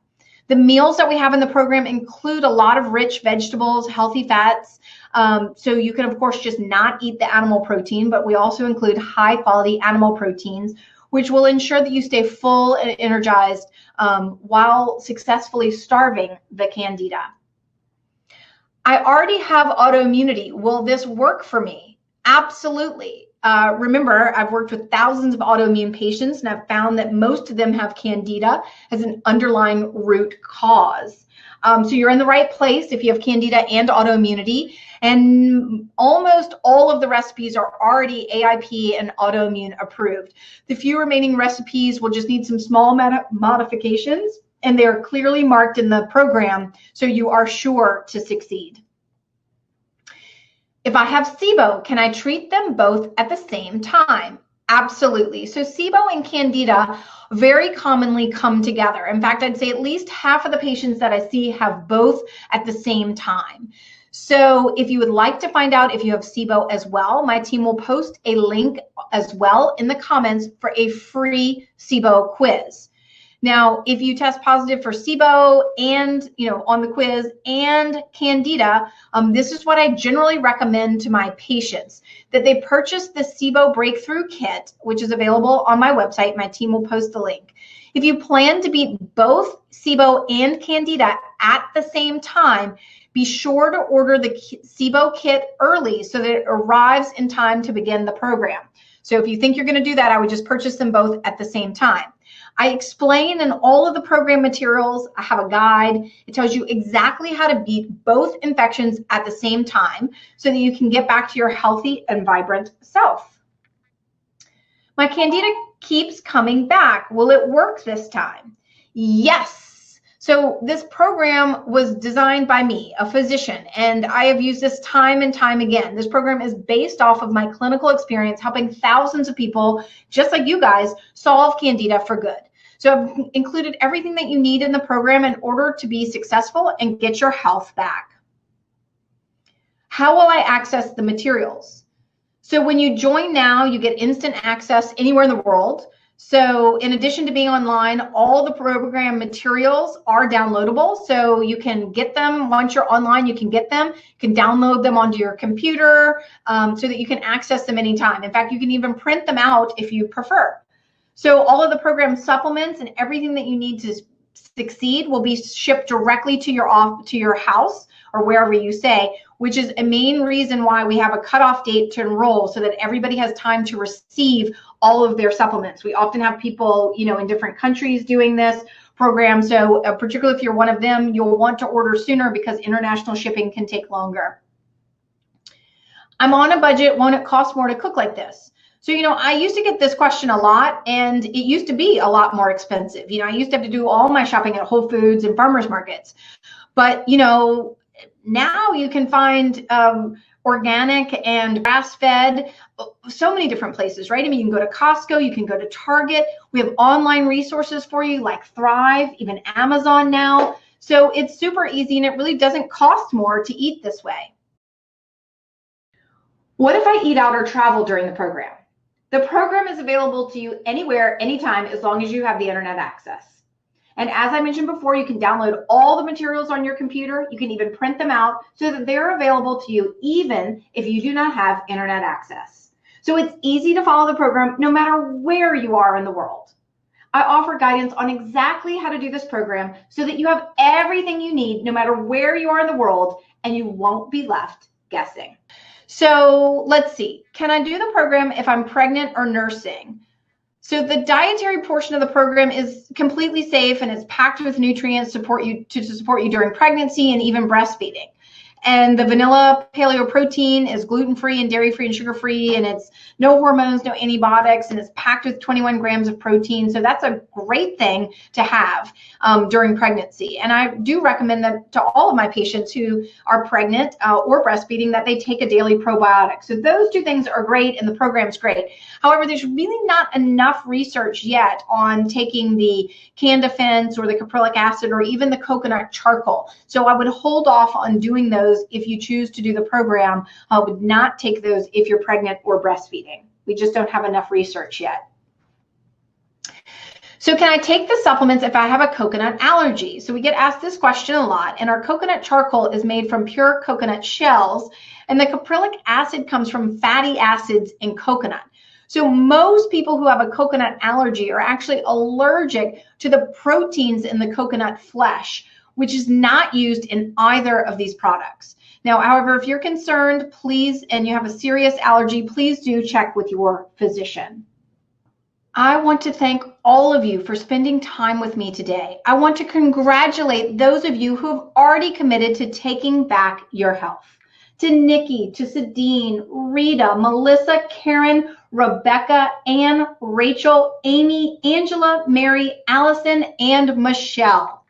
The meals that we have in the program include a lot of rich vegetables, healthy fats. So you can, of course, just not eat the animal protein, but we also include high quality animal proteins, which will ensure that you stay full and energized while successfully starving the Candida. I already have autoimmunity. Will this work for me? Absolutely. Remember, I've worked with thousands of autoimmune patients, and I've found that most of them have Candida as an underlying root cause. So you're in the right place if you have Candida and autoimmunity, and almost all of the recipes are already AIP and autoimmune approved. The few remaining recipes will just need some small modifications, and they're clearly marked in the program, so you are sure to succeed. If I have SIBO, can I treat them both at the same time? Absolutely. So SIBO and Candida very commonly come together. In fact, I'd say at least half of the patients that I see have both at the same time. So if you would like to find out if you have SIBO as well, my team will post a link as well in the comments for a free SIBO quiz. Now, if you test positive for SIBO and, on the quiz and Candida, this is what I generally recommend to my patients, that they purchase the SIBO Breakthrough Kit, which is available on my website. My team will post the link. If you plan to beat both SIBO and Candida at the same time, be sure to order the SIBO kit early so that it arrives in time to begin the program. So if you think you're going to do that, I would just purchase them both at the same time. I explain in all of the program materials. I have a guide. It tells you exactly how to beat both infections at the same time so that you can get back to your healthy and vibrant self. My Candida keeps coming back. Will it work this time? Yes. So this program was designed by me, a physician, and I have used this time and time again. This program is based off of my clinical experience helping thousands of people, just like you guys, solve Candida for good. So I've included everything that you need in the program in order to be successful and get your health back. How will I access the materials? So when you join now, you get instant access anywhere in the world. So in addition to being online, all the program materials are downloadable. So you can get them once you're online, you can get them, you can download them onto your computer so that you can access them anytime. In fact, you can even print them out if you prefer. So all of the program supplements and everything that you need to succeed will be shipped directly to your house or wherever you stay, which is a main reason why we have a cutoff date to enroll so that everybody has time to receive all of their supplements. We often have people, in different countries doing this program. So particularly if you're one of them, you'll want to order sooner because international shipping can take longer. I'm on a budget. Won't it cost more to cook like this? So, I used to get this question a lot, and it used to be a lot more expensive. I used to have to do all my shopping at Whole Foods and farmers markets. But, now you can find organic and grass-fed so many different places, right? I mean, you can go to Costco, you can go to Target. We have online resources for you like Thrive, even Amazon now. So it's super easy, and it really doesn't cost more to eat this way. What if I eat out or travel during the program? The program is available to you anywhere, anytime, as long as you have the internet access. And as I mentioned before, you can download all the materials on your computer. You can even print them out so that they're available to you even if you do not have internet access. So it's easy to follow the program no matter where you are in the world. I offer guidance on exactly how to do this program so that you have everything you need no matter where you are in the world and you won't be left guessing. So let's see, can I do the program if I'm pregnant or nursing? So the dietary portion of the program is completely safe and it's packed with nutrients to support you during pregnancy and even breastfeeding. And the vanilla paleo protein is gluten-free and dairy-free and sugar-free, and it's no hormones, no antibiotics, and it's packed with 21 grams of protein. So that's a great thing to have during pregnancy. And I do recommend that to all of my patients who are pregnant or breastfeeding that they take a daily probiotic. So those two things are great, and the program's great. However, there's really not enough research yet on taking the Candida or the caprylic acid or even the coconut charcoal. So I would hold off on doing those if you choose to do the program. I would not take those if you're pregnant or breastfeeding. We just don't have enough research yet. So can I take the supplements if I have a coconut allergy? So we get asked this question a lot, and our coconut charcoal is made from pure coconut shells, and the caprylic acid comes from fatty acids in coconut. So most people who have a coconut allergy are actually allergic to the proteins in the coconut flesh, which is not used in either of these products. Now, however, if you're concerned, please, and you have a serious allergy, please do check with your physician. I want to thank all of you for spending time with me today. I want to congratulate those of you who have already committed to taking back your health. To Nikki, to Sadine, Rita, Melissa, Karen, Rebecca, Ann, Rachel, Amy, Angela, Mary, Allison, and Michelle.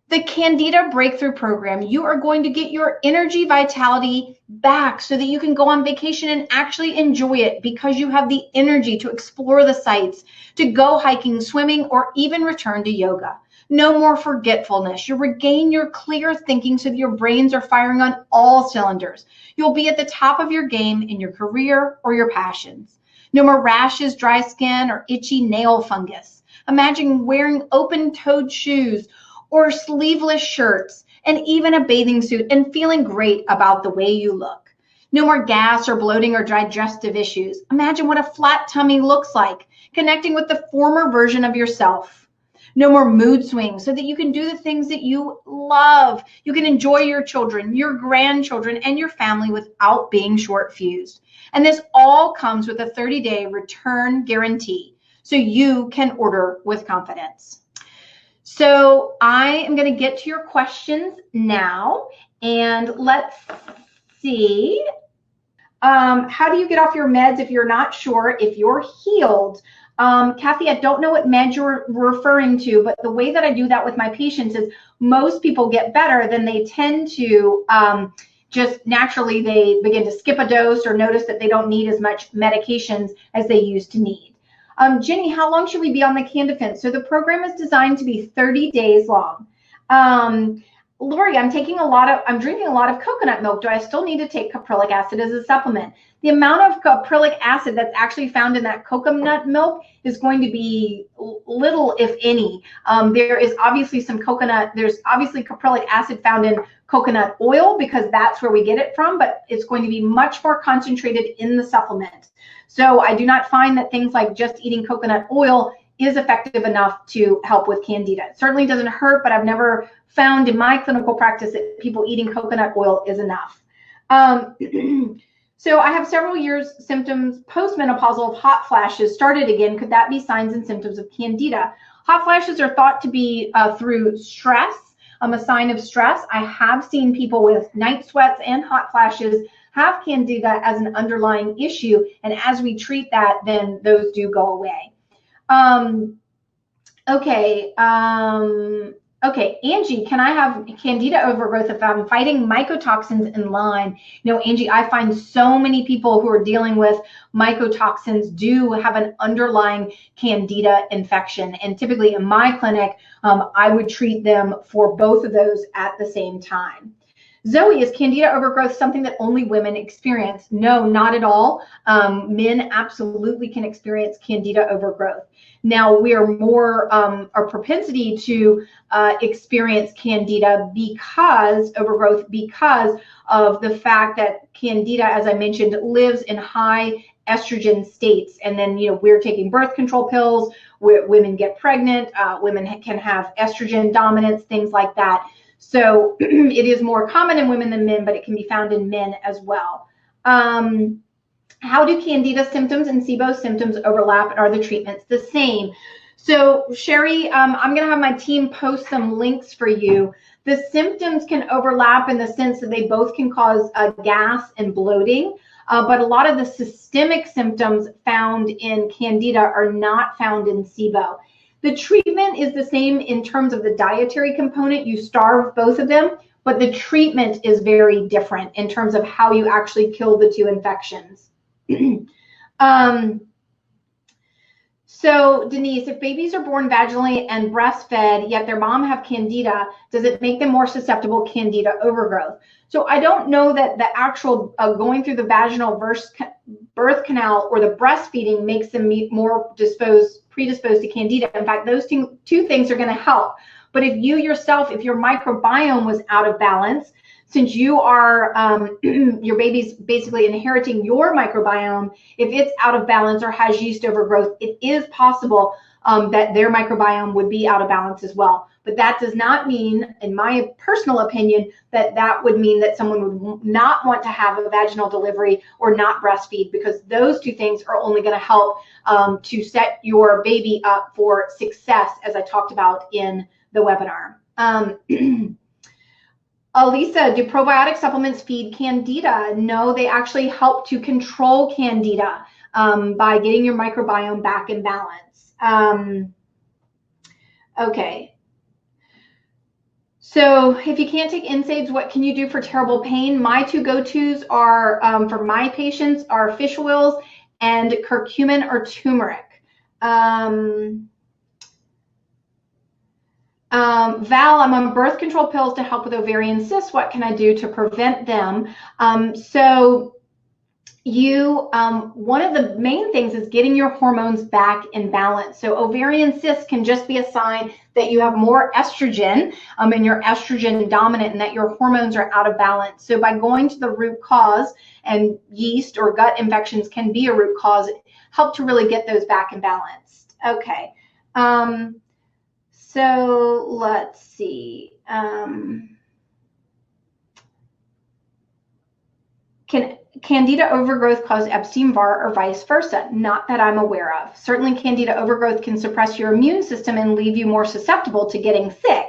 The Candida Breakthrough Program, you are going to get your energy vitality back so that you can go on vacation and actually enjoy it because you have the energy to explore the sites, to go hiking, swimming, or even return to yoga. No more forgetfulness. You'll regain your clear thinking so that your brains are firing on all cylinders. You'll be at the top of your game in your career or your passions. No more rashes, dry skin, or itchy nail fungus. Imagine wearing open-toed shoes or sleeveless shirts, and even a bathing suit, and feeling great about the way you look. No more gas or bloating or digestive issues. Imagine what a flat tummy looks like, connecting with the former version of yourself. No more mood swings so that you can do the things that you love. You can enjoy your children, your grandchildren, and your family without being short-fused. And this all comes with a 30-day return guarantee, so you can order with confidence. So I am going to get to your questions now, and let's see. How do you get off your meds if you're not sure if you're healed? Kathy, I don't know what meds you're referring to, but the way that I do that with my patients is most people get better, then they tend to just naturally they begin to skip a dose or notice that they don't need as much medications as they used to need. Jenny, how long should we be on the Candida? So the program is designed to be 30 days long. Lori, I'm drinking a lot of coconut milk. Do I still need to take caprylic acid as a supplement? The amount of caprylic acid that's actually found in that coconut milk is going to be little, if any. There is obviously there's obviously caprylic acid found in coconut oil because that's where we get it from, but it's going to be much more concentrated in the supplement. So I do not find that things like just eating coconut oil is effective enough to help with Candida. It certainly doesn't hurt, but I've never found in my clinical practice that people eating coconut oil is enough. So I have several years symptoms postmenopausal of hot flashes started again. Could that be signs and symptoms of Candida? Hot flashes are thought to be through stress, a sign of stress. I have seen people with night sweats and hot flashes have Candida as an underlying issue, and as we treat that, then those do go away. Okay, Angie, can I have Candida overgrowth if I'm fighting mycotoxins in line? You know, Angie, I find so many people who are dealing with mycotoxins do have an underlying Candida infection. And typically in my clinic, I would treat them for both of those at the same time. Zoe, is Candida overgrowth something that only women experience? No, not at all. Men absolutely can experience Candida overgrowth. Now, we are more, our propensity to experience Candida because of the fact that Candida, as I mentioned, lives in high estrogen states. And then, we're taking birth control pills, women get pregnant, women can have estrogen dominance, things like that. So it is more common in women than men, but it can be found in men as well. How do Candida symptoms and SIBO symptoms overlap, and are the treatments the same? So Sherry, I'm going to have my team post some links for you. The symptoms can overlap in the sense that they both can cause gas and bloating, but a lot of the systemic symptoms found in Candida are not found in SIBO. The treatment is the same in terms of the dietary component. You starve both of them, but the treatment is very different in terms of how you actually kill the two infections. So Denise, if babies are born vaginally and breastfed, yet their mom have Candida, does it make them more susceptible to Candida overgrowth? So I don't know that the actual going through the vaginal birth canal or the breastfeeding makes them more predisposed to Candida. In fact, those two things are going to help. But if you yourself, if your microbiome was out of balance, since you are, your baby's basically inheriting your microbiome, if it's out of balance or has yeast overgrowth, it is possible that their microbiome would be out of balance as well. But that does not mean, in my personal opinion, that would mean that someone would not want to have a vaginal delivery or not breastfeed, because those two things are only going to help to set your baby up for success, as I talked about in the webinar. Alisa, do probiotic supplements feed Candida? No, they actually help to control Candida by getting your microbiome back in balance. Okay. So if you can't take NSAIDs, what can you do for terrible pain? My two go-tos are, for my patients, are fish oils and curcumin or turmeric. Val, I'm on birth control pills to help with ovarian cysts. What can I do to prevent them? So you, one of the main things is getting your hormones back in balance. So ovarian cysts can just be a sign that you have more estrogen and you're estrogen dominant and that your hormones are out of balance. So by going to the root cause, and yeast or gut infections can be a root cause, help to really get those back in balance. Okay. So let's see. Can Candida overgrowth cause Epstein-Barr or vice versa? Not that I'm aware of. Certainly Candida overgrowth can suppress your immune system and leave you more susceptible to getting sick.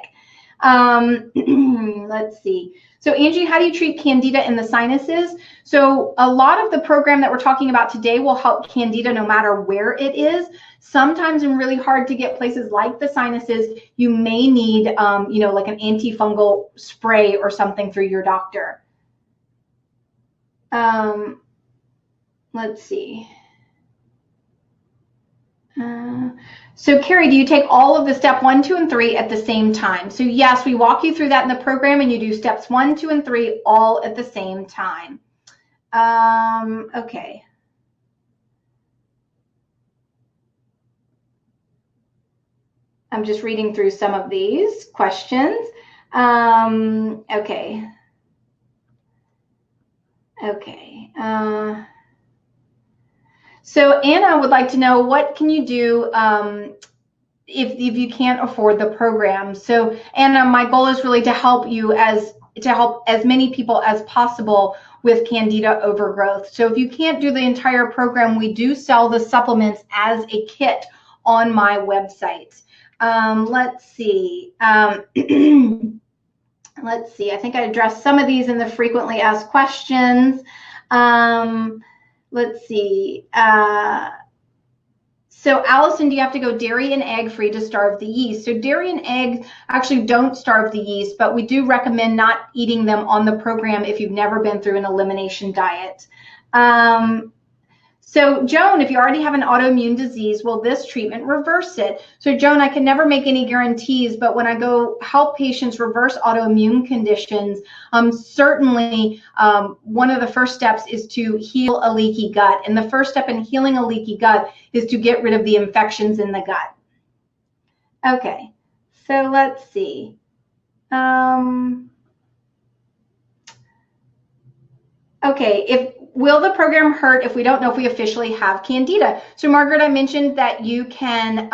Let's see. So Angie, how do you treat Candida in the sinuses? So a lot of the program that we're talking about today will help Candida no matter where it is. Sometimes in really hard to get places like the sinuses, you may need, like an antifungal spray or something through your doctor. Let's see. So Carrie, do you take all of the step 1, 2, and 3 at the same time? So yes, we walk you through that in the program, and you do steps 1, 2, and 3 all at the same time. Okay. I'm just reading through some of these questions. Okay. Okay. So Anna would like to know, what can you do if you can't afford the program? So Anna, my goal is really to help you as many people as possible with Candida overgrowth. So if you can't do the entire program, we do sell the supplements as a kit on my website. Let's see. Let's see. I think I addressed some of these in the frequently asked questions. Let's see. So Allison, do you have to go dairy and egg free to starve the yeast? So dairy and eggs actually don't starve the yeast, but we do recommend not eating them on the program if you've never been through an elimination diet. So Joan, if you already have an autoimmune disease, will this treatment reverse it? So Joan, I can never make any guarantees, but when I go help patients reverse autoimmune conditions, certainly one of the first steps is to heal a leaky gut. And the first step in healing a leaky gut is to get rid of the infections in the gut. Okay, so let's see. Okay, will the program hurt if we don't know if we officially have Candida? So Margaret, I mentioned that you can,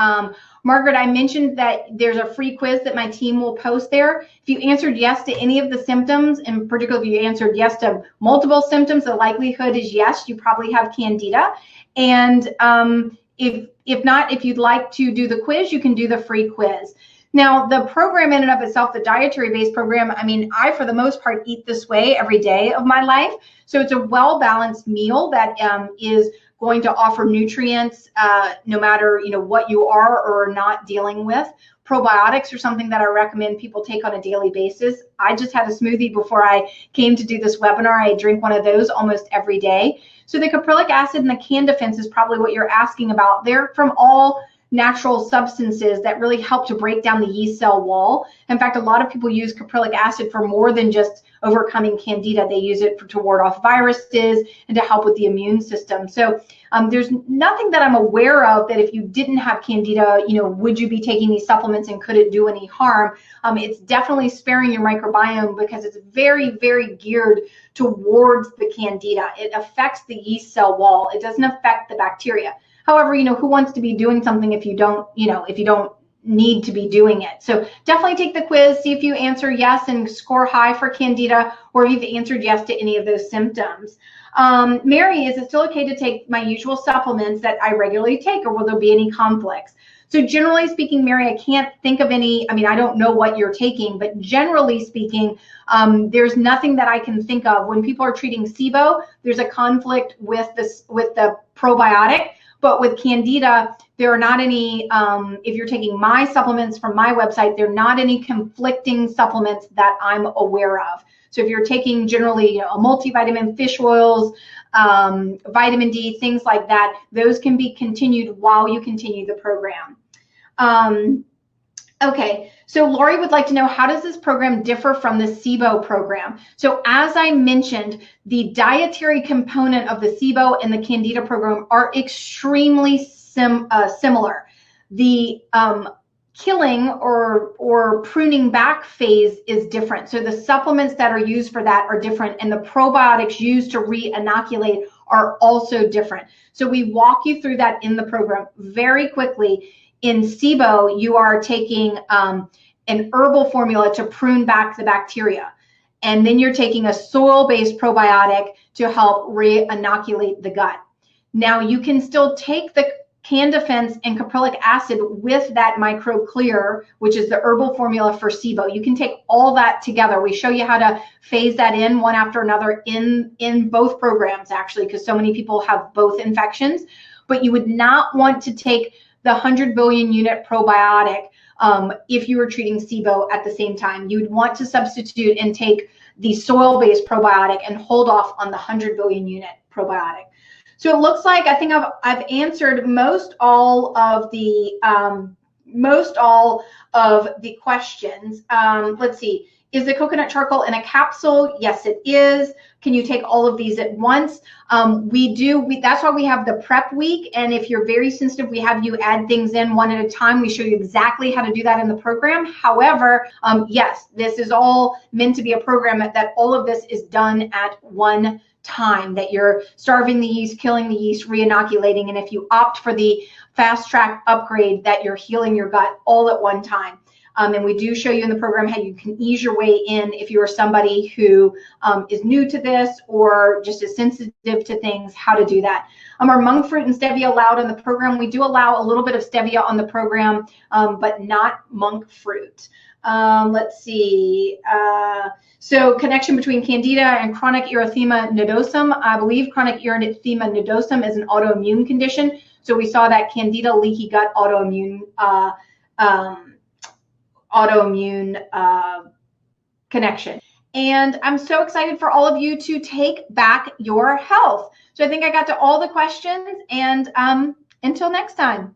Margaret, I mentioned that there's a free quiz that my team will post there. If you answered yes to any of the symptoms, and particularly if you answered yes to multiple symptoms, the likelihood is yes, you probably have Candida. And if not, if you'd like to do the quiz, you can do the free quiz. Now, the program in and of itself, the dietary-based program, I mean, I, for the most part, eat this way every day of my life. So it's a well-balanced meal that is going to offer nutrients no matter, what you are or are not dealing with. Probiotics are something that I recommend people take on a daily basis. I just had a smoothie before I came to do this webinar. I drink one of those almost every day. So the caprylic acid and the Candifence is probably what you're asking about. They're from all natural substances that really help to break down the yeast cell wall. In fact, a lot of people use caprylic acid for more than just overcoming Candida. They use it to ward off viruses and to help with the immune system. So there's nothing that I'm aware of that if you didn't have Candida, would you be taking these supplements and could it do any harm? It's definitely sparing your microbiome because it's very, very geared towards the Candida. It affects the yeast cell wall. It doesn't affect the bacteria. However, who wants to be doing something if you don't need to be doing it? So definitely take the quiz, see if you answer yes and score high for Candida, or if you've answered yes to any of those symptoms. Mary, is it still okay to take my usual supplements that I regularly take, or will there be any conflicts? So generally speaking, Mary, I can't think of any, I don't know what you're taking, but generally speaking, there's nothing that I can think of. When people are treating SIBO, there's a conflict with the probiotic. But with Candida, there are not any, if you're taking my supplements from my website, there are not any conflicting supplements that I'm aware of. So if you're taking generally a multivitamin, fish oils, vitamin D, things like that, those can be continued while you continue the program. Okay, so Lori would like to know, how does this program differ from the SIBO program? So as I mentioned, the dietary component of the SIBO and the Candida program are extremely similar. The killing or pruning back phase is different. So the supplements that are used for that are different, and the probiotics used to re-inoculate are also different. So we walk you through that in the program very quickly. In SIBO, you are taking an herbal formula to prune back the bacteria. And then you're taking a soil-based probiotic to help re-inoculate the gut. Now, you can still take the Candifence and caprylic acid with that micro-clear, which is the herbal formula for SIBO. You can take all that together. We show you how to phase that in one after another in both programs, actually, because so many people have both infections. But you would not want to take the 100 billion unit probiotic if you were treating SIBO at the same time. You'd want to substitute and take the soil-based probiotic and hold off on the 100 billion unit probiotic. So it looks like I think I've answered most all of the questions. Let's see. Is the coconut charcoal in a capsule? Yes, it is. Can you take all of these at once? We do. That's why we have the prep week. And if you're very sensitive, we have you add things in one at a time. We show you exactly how to do that in the program. However, yes, this is all meant to be a program that all of this is done at one time, that you're starving the yeast, killing the yeast, re-inoculating. And if you opt for the fast track upgrade, that you're healing your gut all at one time. And we do show you in the program how you can ease your way in if you are somebody who is new to this or just is sensitive to things, how to do that. Are monk fruit and stevia allowed in the program? We do allow a little bit of stevia on the program, but not monk fruit. Let's see. So connection between Candida and chronic erythema nodosum. I believe chronic erythema nodosum is an autoimmune condition. So we saw that Candida leaky gut autoimmune connection. And I'm so excited for all of you to take back your health. So I think I got to all the questions, and until next time.